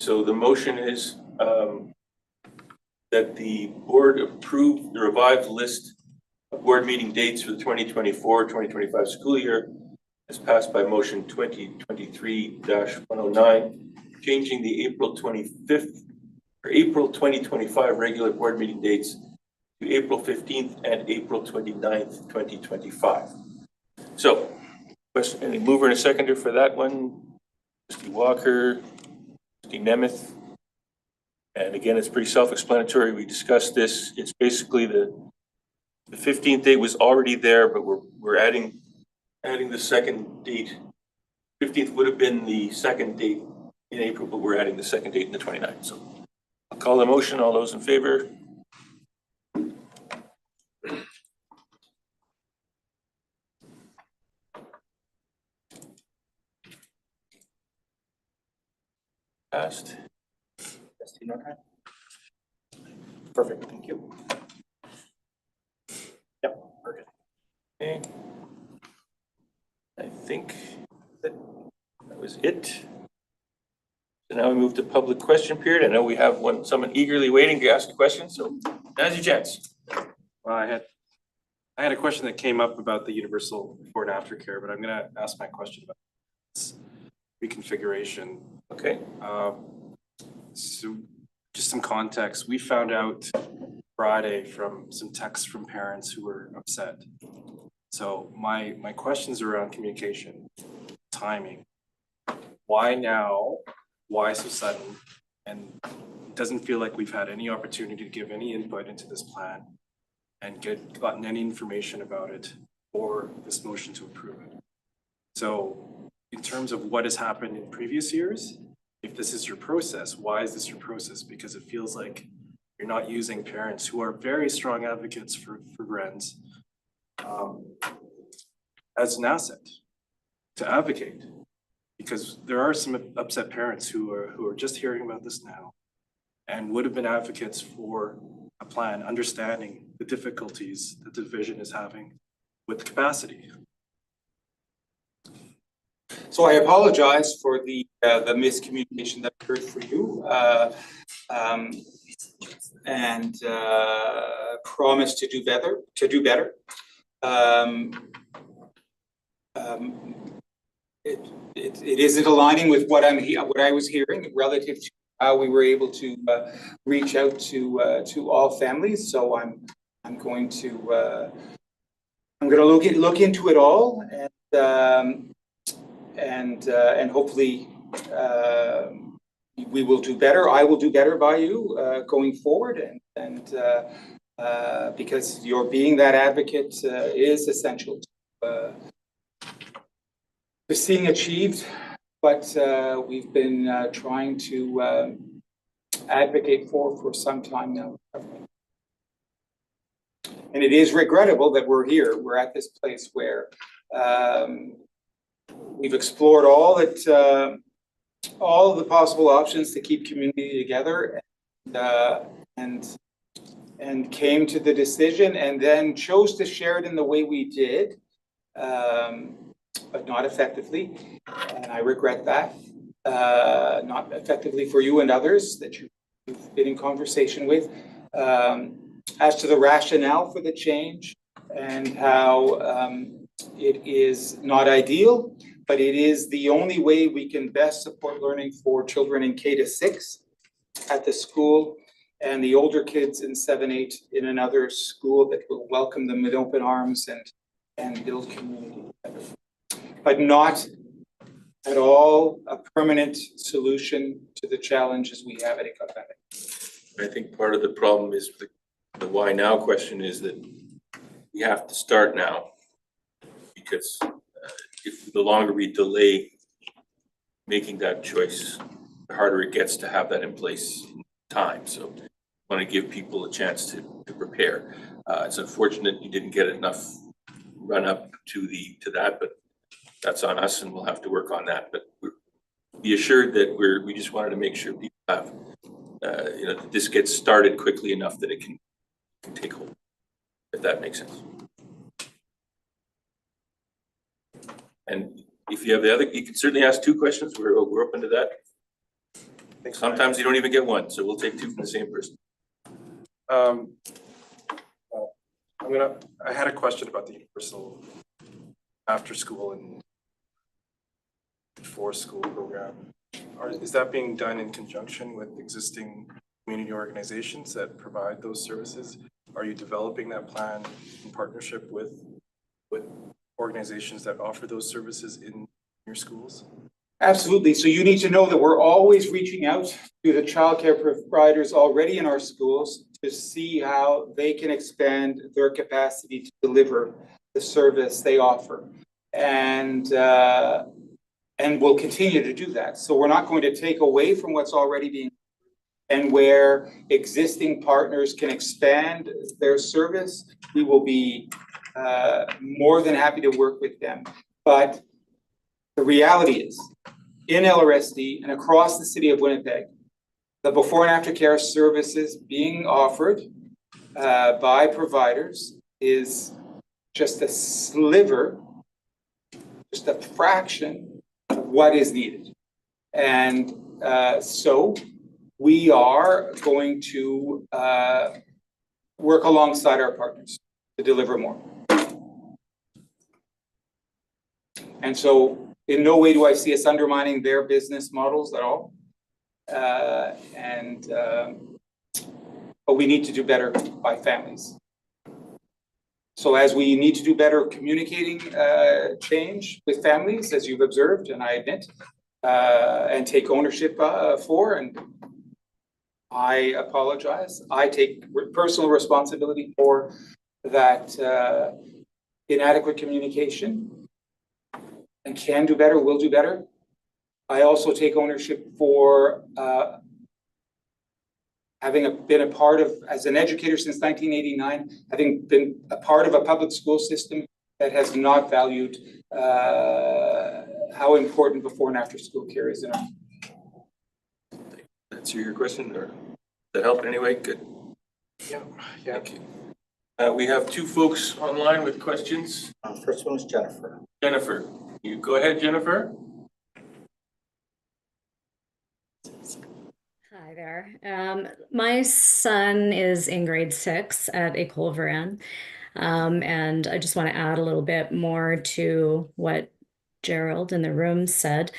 So the motion is that the board approve the revised list of board meeting dates for the 2024-2025 school year as passed by motion 2023-109, changing the April 25th or April 2025 regular board meeting dates to April 15th and April 29th, 2025. So, question, any mover and a seconder for that one? Trustee Walker, Trustee Nemeth. And again, it's pretty self-explanatory. We discussed this. It's basically the 15th date was already there, but we're adding the second date. 15th would have been the second date in April, but we're adding the second date in the 29th. So I'll call the motion. All those in favor? Passed. Perfect, thank you. Yep, perfect. Okay. I think that was it. So now we move to public question period. I know we have someone eagerly waiting to ask a question, so now's your chance. Well, I had a question that came up about the universal before and after care, but I'm gonna ask my question about this reconfiguration. Okay. So just some context, we found out Friday from some texts from parents who were upset. So my questions are around communication, timing. Why now? Why so sudden? And it doesn't feel like we've had any opportunity to give any input into this plan and gotten any information about it or this motion to approve it. So in terms of what has happened in previous years, if this is your process, why is this your process? Because it feels like you're not using parents who are very strong advocates for RENs as an asset to advocate. Because there are some upset parents who are just hearing about this now and would have been advocates for a plan, understanding the difficulties that the division is having with capacity. So I apologize for the miscommunication that occurred for you, and promise to do better. It isn't aligning with what I was hearing relative to how we were able to reach out to all families. So I'm going to look into it all and hopefully we will do better. I will do better by you going forward, and because your being that advocate is essential to seeing achieved what we've been trying to advocate for some time now. And it is regrettable that we're here. We're at this place where we've explored all of the possible options to keep community together, and came to the decision, and then chose to share it in the way we did, but not effectively. And I regret that. Not effectively for you and others that you've been in conversation with. As to the rationale for the change and how it is not ideal, but it is the only way we can best support learning for children in K-6 at the school, and the older kids in 7-8 in another school that will welcome them with open arms and build community together. But not at all a permanent solution to the challenges we have at Ecofemic. I think part of the problem is the why now question is that we have to start now, because if the longer we delay making that choice, the harder it gets to have that in place in time. So I want to give people a chance to prepare. It's unfortunate you didn't get enough run up to that, but that's on us, and we'll have to work on that. But be assured that we just wanted to make sure people have that this gets started quickly enough that it can take hold, if that makes sense. And if you have the other, you can certainly ask two questions. We're open to that. Sometimes you don't even get one, so we'll take two from the same person. Um, I had a question about the universal after school and before school program. Is that being done in conjunction with existing community organizations that provide those services? Are you developing that plan in partnership with organizations that offer those services in your schools? Absolutely. So you need to know that we're always reaching out to the childcare providers already in our schools to see how they can expand their capacity to deliver the service they offer. And we'll continue to do that. So we're not going to take away from what's already being, and where existing partners can expand their service, we will be more than happy to work with them. But the reality is, in LRSD and across the city of Winnipeg, the before and after care services being offered by providers is just a sliver, just a fraction of what is needed. And so we are going to work alongside our partners to deliver more. And so in no way do I see us undermining their business models at all. But we need to do better by families. So as we need to do better communicating change with families, as you've observed, and I admit, and take ownership for, and I apologize. I take personal responsibility for that inadequate communication, and can do better, will do better. I also take ownership for having been a part of, as an educator since 1989, having been a part of a public school system that has not valued how important before and after school care is in our. Answer your question, or does that help in any way? Good. Yeah. Thank you. We have two folks online with questions. First one is Jennifer. Jennifer, you go ahead, Jennifer. Hi there. My son is in grade 6 at École Varennes, and I just want to add a little bit more to what Gerald in the room said.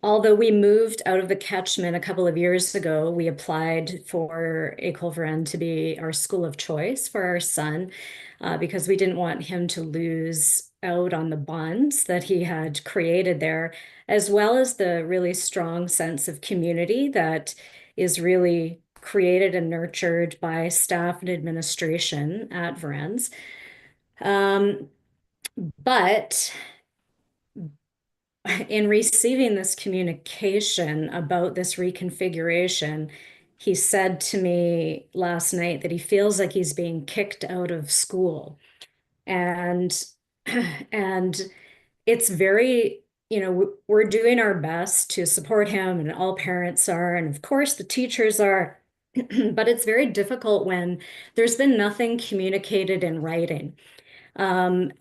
Although we moved out of the catchment a couple of years ago, we applied for École Varennes to be our school of choice for our son because we didn't want him to lose out on the bonds that he had created there, as well as the really strong sense of community that is really created and nurtured by staff and administration at Varennes. But in receiving this communication about this reconfiguration, he said to me last night that he feels like he's being kicked out of school. And it's very, we're doing our best to support him, and all parents are, and of course the teachers are, but it's very difficult when there's been nothing communicated in writing.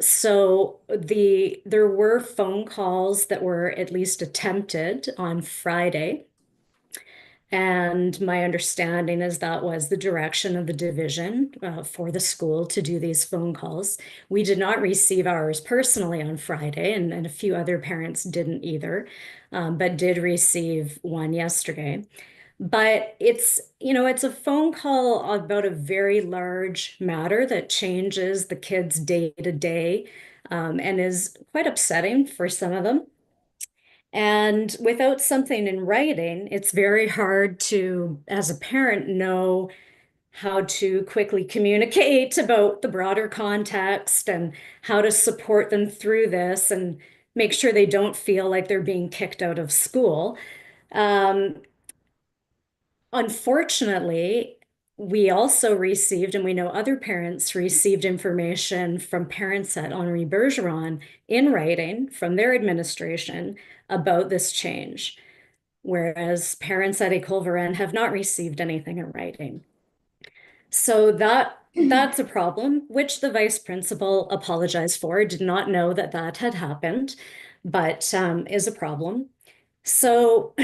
So there were phone calls that were at least attempted on Friday. And my understanding is that was the direction of the division for the school to do these phone calls. We did not receive ours personally on Friday, and a few other parents didn't either, but did receive one yesterday. But it's a phone call about a very large matter that changes the kids' day to day, and is quite upsetting for some of them. And without something in writing, it's very hard to, as a parent, know how to quickly communicate about the broader context and how to support them through this and make sure they don't feel like they're being kicked out of school. Unfortunately, we also received, and we know other parents received information from parents at Henri Bergeron in writing from their administration about this change, whereas parents at École Varennes have not received anything in writing. So that's a problem, which the vice principal apologized for, did not know that that had happened, but is a problem. So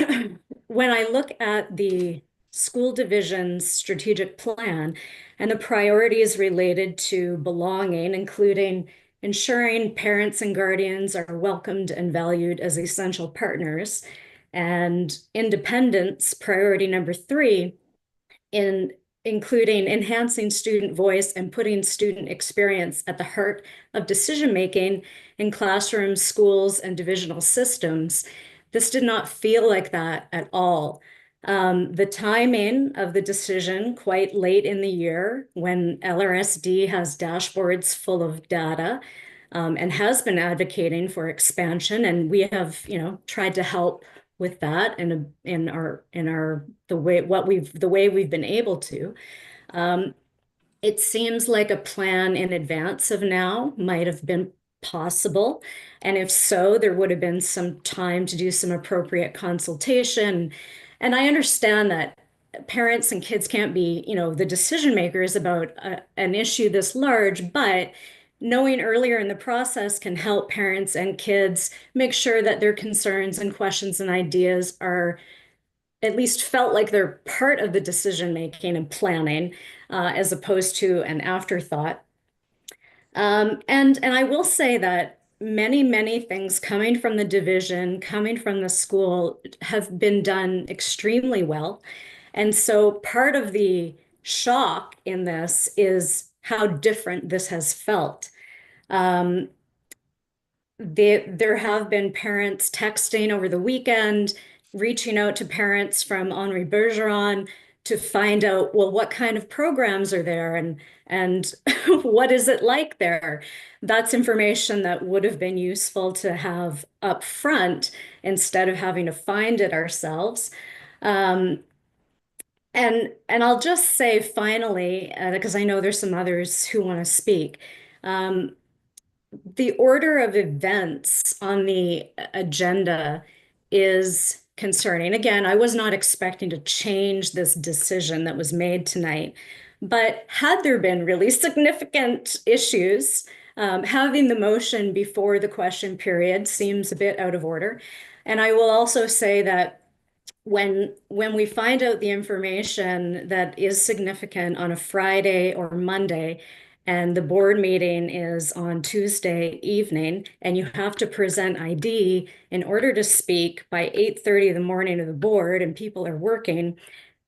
when I look at the school division's strategic plan and the priorities related to belonging, including ensuring parents and guardians are welcomed and valued as essential partners, and independence, priority number 3, in including enhancing student voice and putting student experience at the heart of decision-making in classrooms, schools, and divisional systems. This did not feel like that at all. The timing of the decision quite late in the year when LRSD has dashboards full of data and has been advocating for expansion, and we have, tried to help with that in the way we've been able to. It seems like a plan in advance of now might have been possible, and if so, there would have been some time to do some appropriate consultation. And I understand that parents and kids can't be, the decision makers about an issue this large, but knowing earlier in the process can help parents and kids make sure that their concerns and questions and ideas are at least felt like they're part of the decision making and planning, as opposed to an afterthought. And I will say that many things coming from the division, coming from the school, have been done extremely well. And so part of the shock in this is how different this has felt. There have been parents texting over the weekend, reaching out to parents from Henri Bergeron to find out, well, what kind of programs are there and what is it like there? That's information that would have been useful to have up front instead of having to find it ourselves. And I'll just say finally, because I know there's some others who want to speak. The order of events on the agenda is concerning. Again, I was not expecting to change this decision that was made tonight, but had there been really significant issues, having the motion before the question period seems a bit out of order. And I will also say that when we find out the information that is significant on a Friday or Monday, and the board meeting is on Tuesday evening, and you have to present ID in order to speak by 8:30 in the morning of the board, and people are working,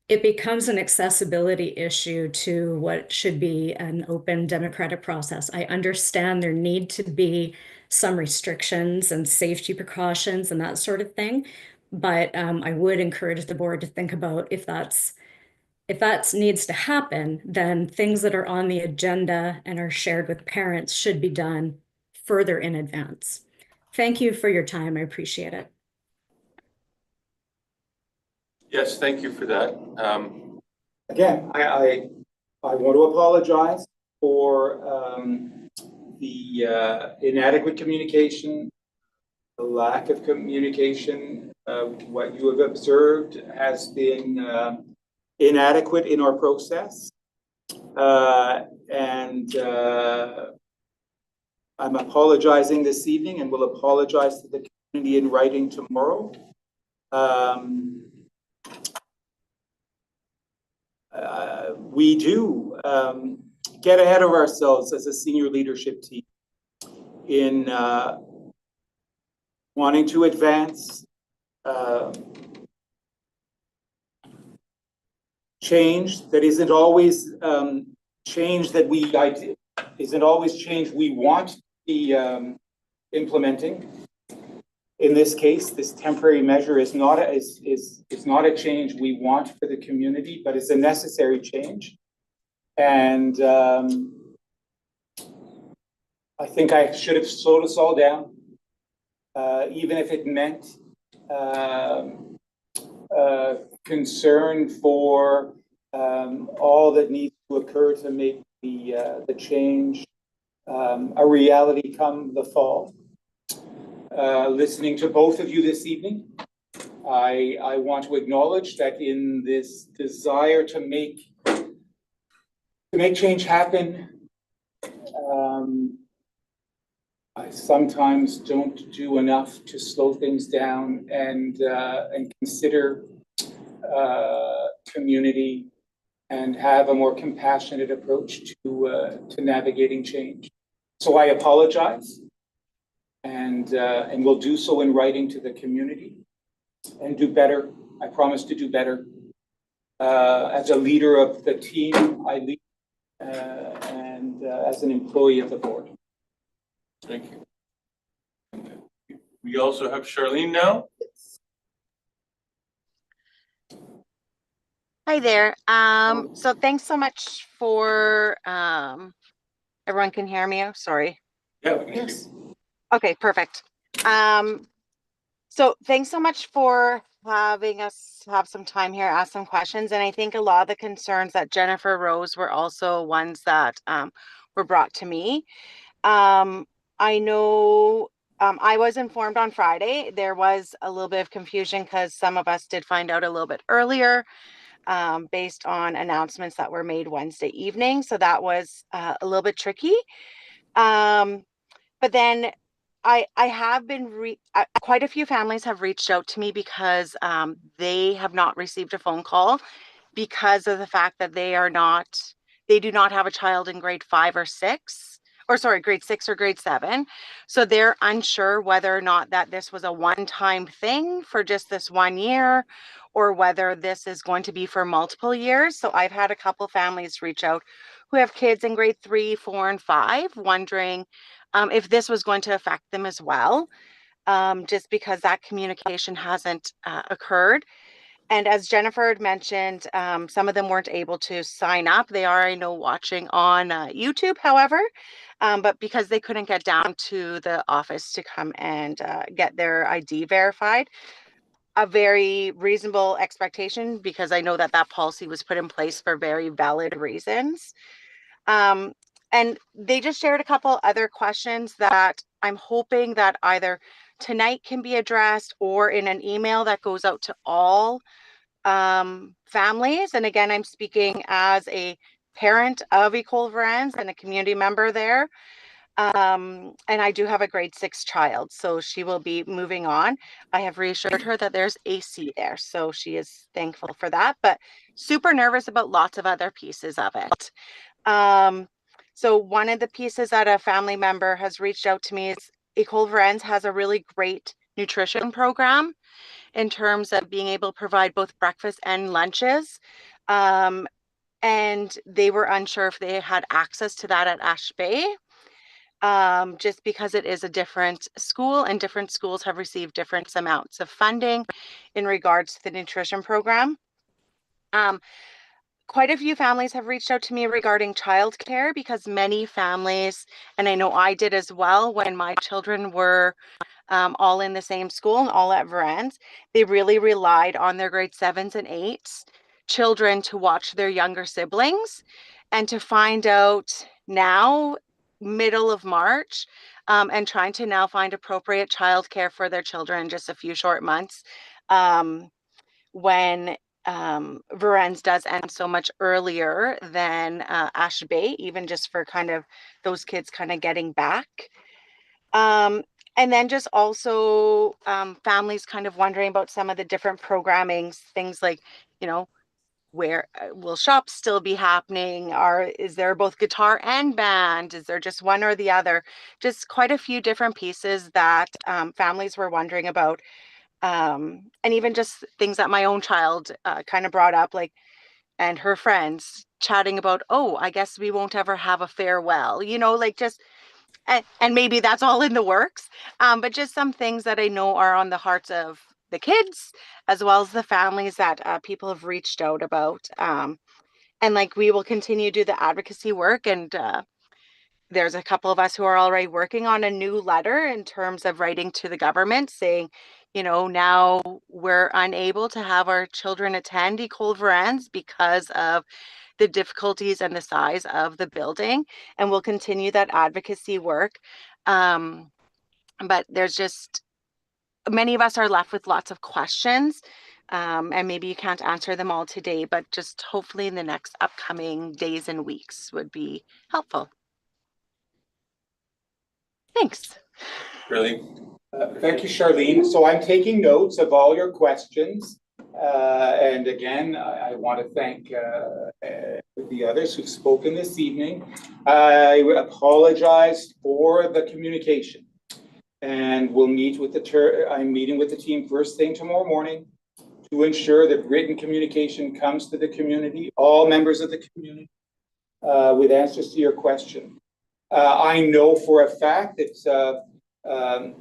it becomes an accessibility issue to what should be an open democratic process. I understand there need to be some restrictions and safety precautions and that sort of thing, but I would encourage the board to think about if that needs to happen, then things that are on the agenda and are shared with parents should be done further in advance. Thank you for your time. I appreciate it. Yes, thank you for that. Again, I want to apologize for the inadequate communication, the lack of communication. What you have observed has been inadequate in our process. And I'm apologizing this evening and will apologize to the community in writing tomorrow. We do get ahead of ourselves as a senior leadership team in wanting to advance change that isn't always change that isn't always change we want to be implementing. In this case, this temporary measure is not a change we want for the community, but it's a necessary change. And I think I should have slowed us all down, even if it meant concern for all that needs to occur to make the change a reality come the fall. Listening to both of you this evening, I want to acknowledge that in this desire to make change happen, I sometimes don't do enough to slow things down and consider community and have a more compassionate approach to navigating change. So I apologize, and will do so in writing to the community and do better. I promise to do better. As a leader of the team I lead, and as an employee of the board. Thank you. We also have Charlene now. Hi there. So thanks so much for, everyone can hear me? Oh, sorry. Yeah, we can hear you. Okay, perfect. So thanks so much for having us have some time here, ask some questions. And I think a lot of the concerns that Jennifer rose were also ones that were brought to me. I know I was informed on Friday. There was a little bit of confusion because some of us did find out a little bit earlier based on announcements that were made Wednesday evening. So that was a little bit tricky. But then I have been quite a few families have reached out to me because they have not received a phone call because of the fact that they do not have a child in grade 5 or 6, or sorry, grade 6 or grade 7. So they're unsure whether or not that this was a one-time thing for just this 1 year, or whether this is going to be for multiple years. So I've had a couple families reach out who have kids in grade 3, 4, and 5, wondering if this was going to affect them as well, just because that communication hasn't occurred. And as Jennifer had mentioned, some of them weren't able to sign up. They are, I know, watching on YouTube, however, but because they couldn't get down to the office to come and get their ID verified, a very reasonable expectation, because I know that that policy was put in place for very valid reasons. And they just shared a couple other questions that I'm hoping that either tonight can be addressed or in an email that goes out to all families. And again, I'm speaking as a parent of Ecole Varens and a community member there. And I do have a grade 6 child, so she will be moving on. I have reassured her that there's AC there, so she is thankful for that, but super nervous about lots of other pieces of it. So one of the pieces that a family member has reached out to me is Ecole Varens has a really great nutrition program in terms of being able to provide both breakfast and lunches. And they were unsure if they had access to that at Ash Bay, just because it is a different school and different schools have received different amounts of funding in regards to the nutrition program. Quite a few families have reached out to me regarding childcare, because many families, and I know I did as well when my children were all in the same school and all at Varens, they really relied on their grade 7s and 8s children to watch their younger siblings. And to find out now, middle of March, and trying to now find appropriate childcare for their children in just a few short months, when Varens does end so much earlier than Ash Bay, even just for kind of those kids kind of getting back. And then just also families kind of wondering about some of the different programmings, things like, where will shops still be happening? Is there both guitar and band? Is there just one or the other? Just quite a few different pieces that families were wondering about. And even just things that my own child kind of brought up, like, and her friends chatting about, oh, I guess we won't ever have a farewell, like just, and maybe that's all in the works. But just some things that I know are on the hearts of the kids, as well as the families that people have reached out about. And like, we will continue to do the advocacy work, and there's a couple of us who are already working on a new letter in terms of writing to the government saying, now we're unable to have our children attend Ecole Varens because of the difficulties and the size of the building, and we'll continue that advocacy work. But there's just, many of us are left with lots of questions, and maybe you can't answer them all today, but just hopefully in the next upcoming days and weeks would be helpful. Thanks. Really? Thank you, Charlene. So I'm taking notes of all your questions. And again, I want to thank the others who've spoken this evening. I apologize for the communication. And we'll meet with I'm meeting with the team first thing tomorrow morning to ensure that written communication comes to the community, all members of the community, with answers to your question. I know for a fact that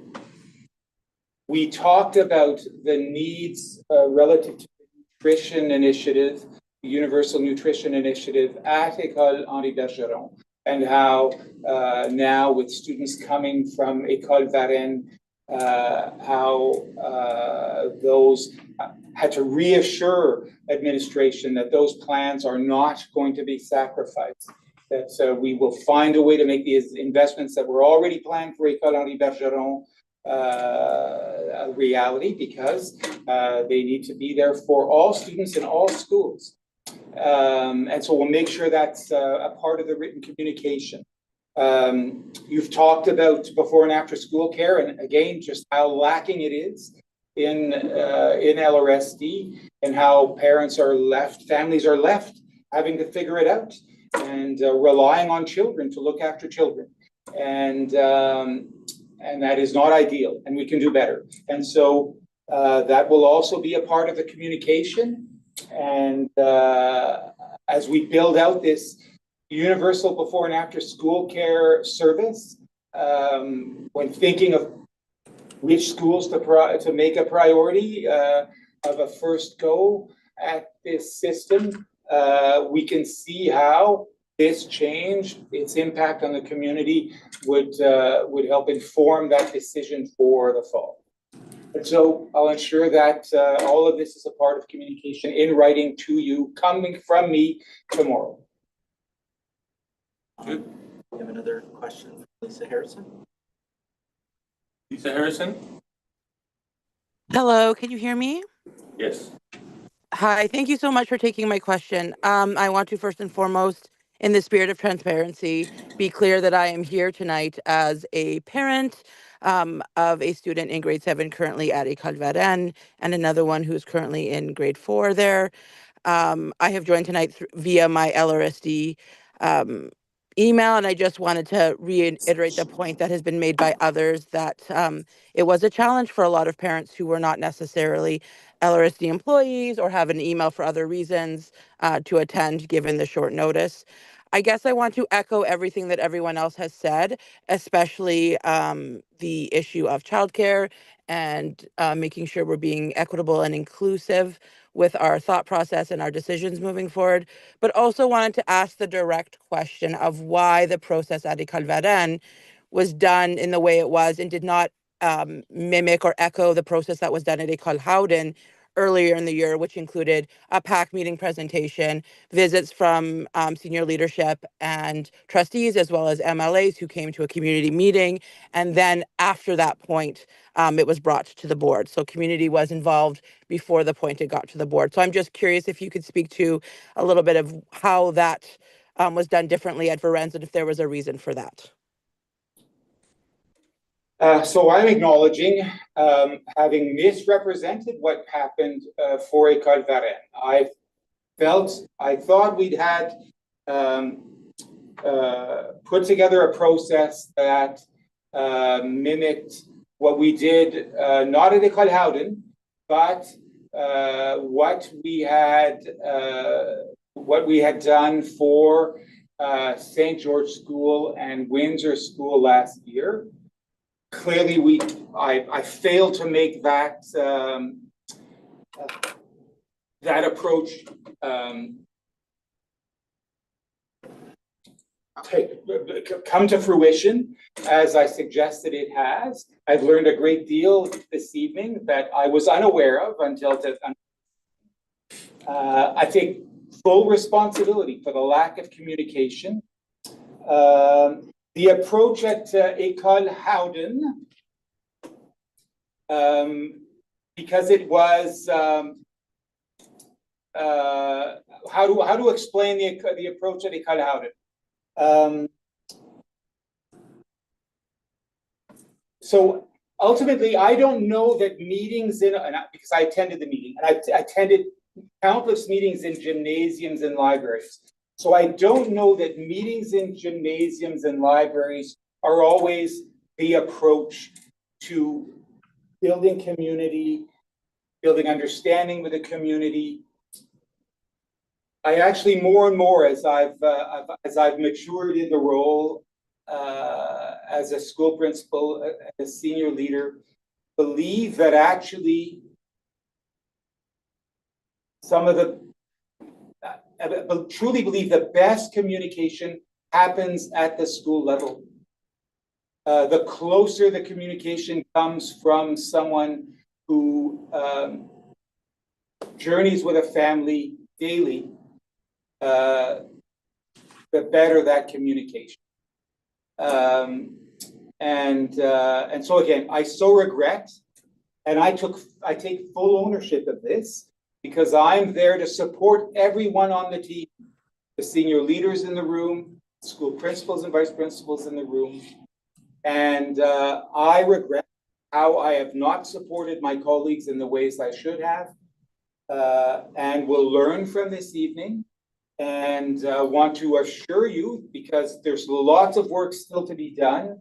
we talked about the needs relative to the nutrition initiative, the Universal Nutrition Initiative at École Henri Bergeron, and how now with students coming from École Varennes, how those had to reassure administration that those plans are not going to be sacrificed, that we will find a way to make these investments that were already planned for École Henri Bergeron a reality, because they need to be there for all students in all schools. And so we'll make sure that's a part of the written communication. You've talked about before and after school care, and again, just how lacking it is in LRSD, and how parents are left, families are left having to figure it out, and relying on children to look after children. And that is not ideal, and we can do better. And so that will also be a part of the communication. And as we build out this universal before and after school care service, when thinking of which schools to make a priority of a first go at this system, we can see how this change, its impact on the community, would help inform that decision for the fall. And so I'll ensure that all of this is a part of communication in writing to you, coming from me tomorrow. We have another question from Lisa Harrison. Lisa Harrison? Hello, can you hear me? Yes. Hi, thank you so much for taking my question. I want to first and foremost, in the spirit of transparency, be clear that I am here tonight as a parent of a student in grade 7 currently at École Varennes, and another one who's currently in grade 4 there. I have joined tonight via my LRSD email, and I just wanted to reiterate the point that has been made by others, that it was a challenge for a lot of parents who were not necessarily LRSD employees or have an email for other reasons to attend given the short notice. I guess I want to echo everything that everyone else has said, especially the issue of childcare and making sure we're being equitable and inclusive with our thought process and our decisions moving forward, but also wanted to ask the direct question of why the process at École Varennes was done in the way it was and did not mimic or echo the process that was done at École Howden earlier in the year, which included a PAC meeting presentation, visits from senior leadership and trustees, as well as MLAs who came to a community meeting. And then after that point, it was brought to the board. So community was involved before the point it got to the board. So I'm just curious if you could speak to a little bit of how that was done differently at Varennes, and if there was a reason for that. So I'm acknowledging having misrepresented what happened for École Varennes. I thought we'd had put together a process that mimicked what we did, not at École Howden, but what we had done for St. George School and Windsor School last year. Clearly, I failed to make that that approach come to fruition as I suggested it has. I've learned a great deal this evening that I was unaware of until I take full responsibility for the lack of communication. The approach at École Howden, because it was how to explain the approach at École Howden. So ultimately, I don't know that meetings because I attended the meeting, and I attended countless meetings in gymnasiums and libraries. So I don't know that meetings in gymnasiums and libraries are always the approach to building community, building understanding with the community. I actually more and more as I've matured in the role as a school principal, a senior leader, believe that actually truly believe the best communication happens at the school level. The closer the communication comes from someone who journeys with a family daily, the better that communication. And so again, I so regret, and I take full ownership of this, because I'm there to support everyone on the team, the senior leaders in the room, school principals and vice principals in the room. And I regret how I have not supported my colleagues in the ways I should have, and will learn from this evening. And want to assure you, because there's lots of work still to be done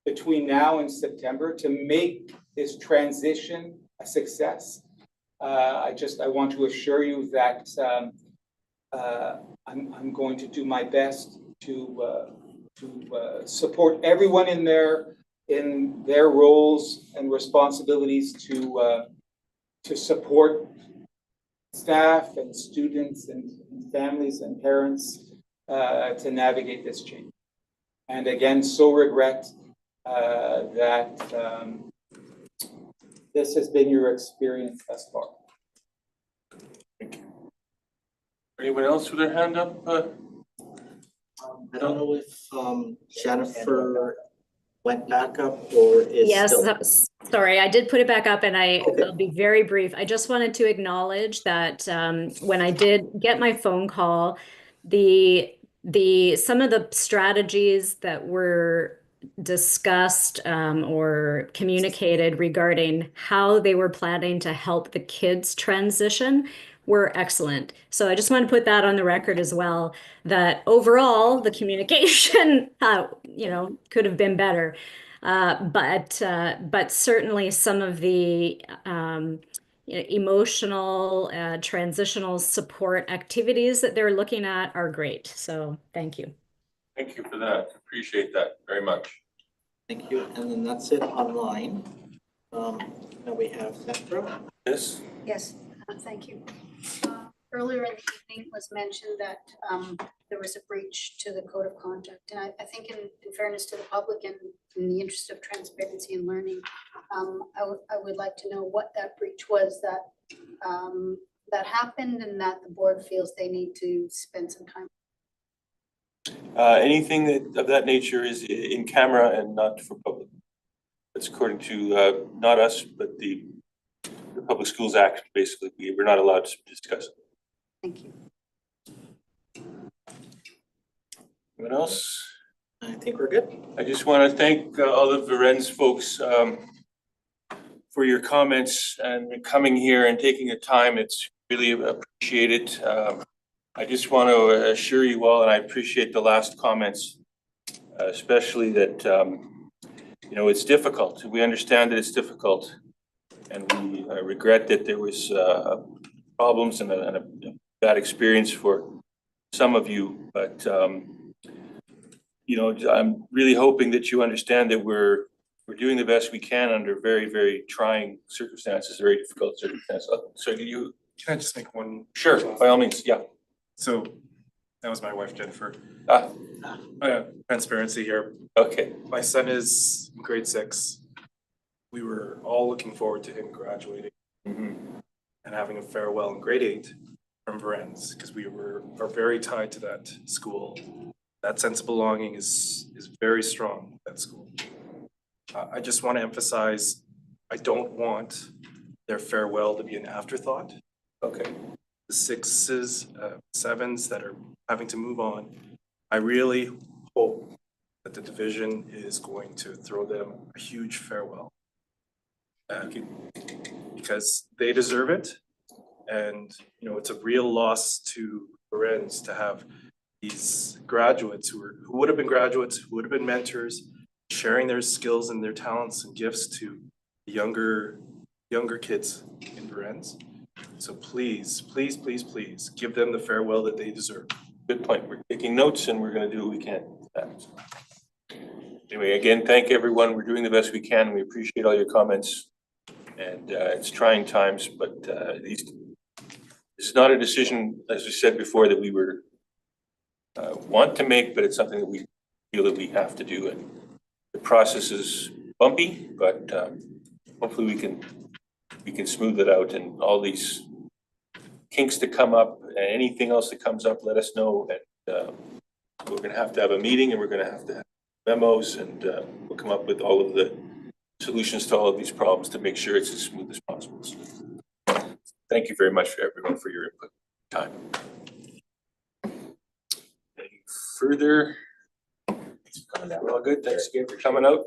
between now and September to make this transition a success. I want to assure you that I'm going to do my best to support everyone in their roles and responsibilities to support staff and students and families and parents to navigate this change. And again, so regret that this has been your experience thus far. Thank you. Anyone else with their hand up? I don't know if Jennifer went back up or is still. Yes, sorry, I did put it back up, and I'll be very brief. I just wanted to acknowledge that when I did get my phone call, some of the strategies that were discussed or communicated regarding how they were planning to help the kids transition were excellent. So I just want to put that on the record as well, that overall the communication, could have been better. But certainly some of the emotional transitional support activities that they're looking at are great. So thank you. Thank you for that. Appreciate that very much. Thank you. And then that's it online. Now we have Sandra. Yes. Yes, thank you. Earlier in the evening it was mentioned that there was a breach to the code of conduct. And I think in fairness to the public and in the interest of transparency and learning, I would like to know what that breach was that happened and that the board feels they need to spend some time. Anything of that nature is in camera and not for public. That's according to not us, but the Public Schools Act. Basically, we're not allowed to discuss it. Thank you. Anyone else? I think we're good. I just want to thank all of Varennes folks for your comments and coming here and taking the time. It's really appreciated. I just want to assure you all, and I appreciate the last comments, especially that, it's difficult. We understand that it's difficult, and we regret that there was problems and a bad experience for some of you. But, I'm really hoping that you understand that we're doing the best we can under very, very trying circumstances, very difficult circumstances. So Can I just make one? Sure, by all means, yeah. So that was my wife, Jennifer. Transparency here. Okay. My son is in grade 6. We were all looking forward to him graduating and having a farewell in grade 8 from Varennes, because we are very tied to that school. That sense of belonging is very strong at that school. I just want to emphasize, I don't want their farewell to be an afterthought. Okay. The 6s, 7s that are having to move on, I really hope that the division is going to throw them a huge farewell. Because they deserve it. And, you know, it's a real loss to Lorenz to have these graduates who would have been graduates, who would have been mentors, sharing their skills and their talents and gifts to younger kids in Lorenz. So please, please, please, please give them the farewell that they deserve. Good point. We're taking notes and we're gonna do what we can. Anyway, again, thank everyone. We're doing the best we can. We appreciate all your comments. And it's trying times, but it's not a decision, as we said before, that we were want to make, but it's something that we feel that we have to do. And the process is bumpy, but hopefully we can smooth it out, and all these kinks that come up, and anything else that comes up, let us know. And we're gonna have to have a meeting, and we're gonna have to have memos, and we'll come up with all of the solutions to all of these problems to make sure it's as smooth as possible. So, thank you very much for everyone for your input time. Any further? We're all good. Thanks again for coming out.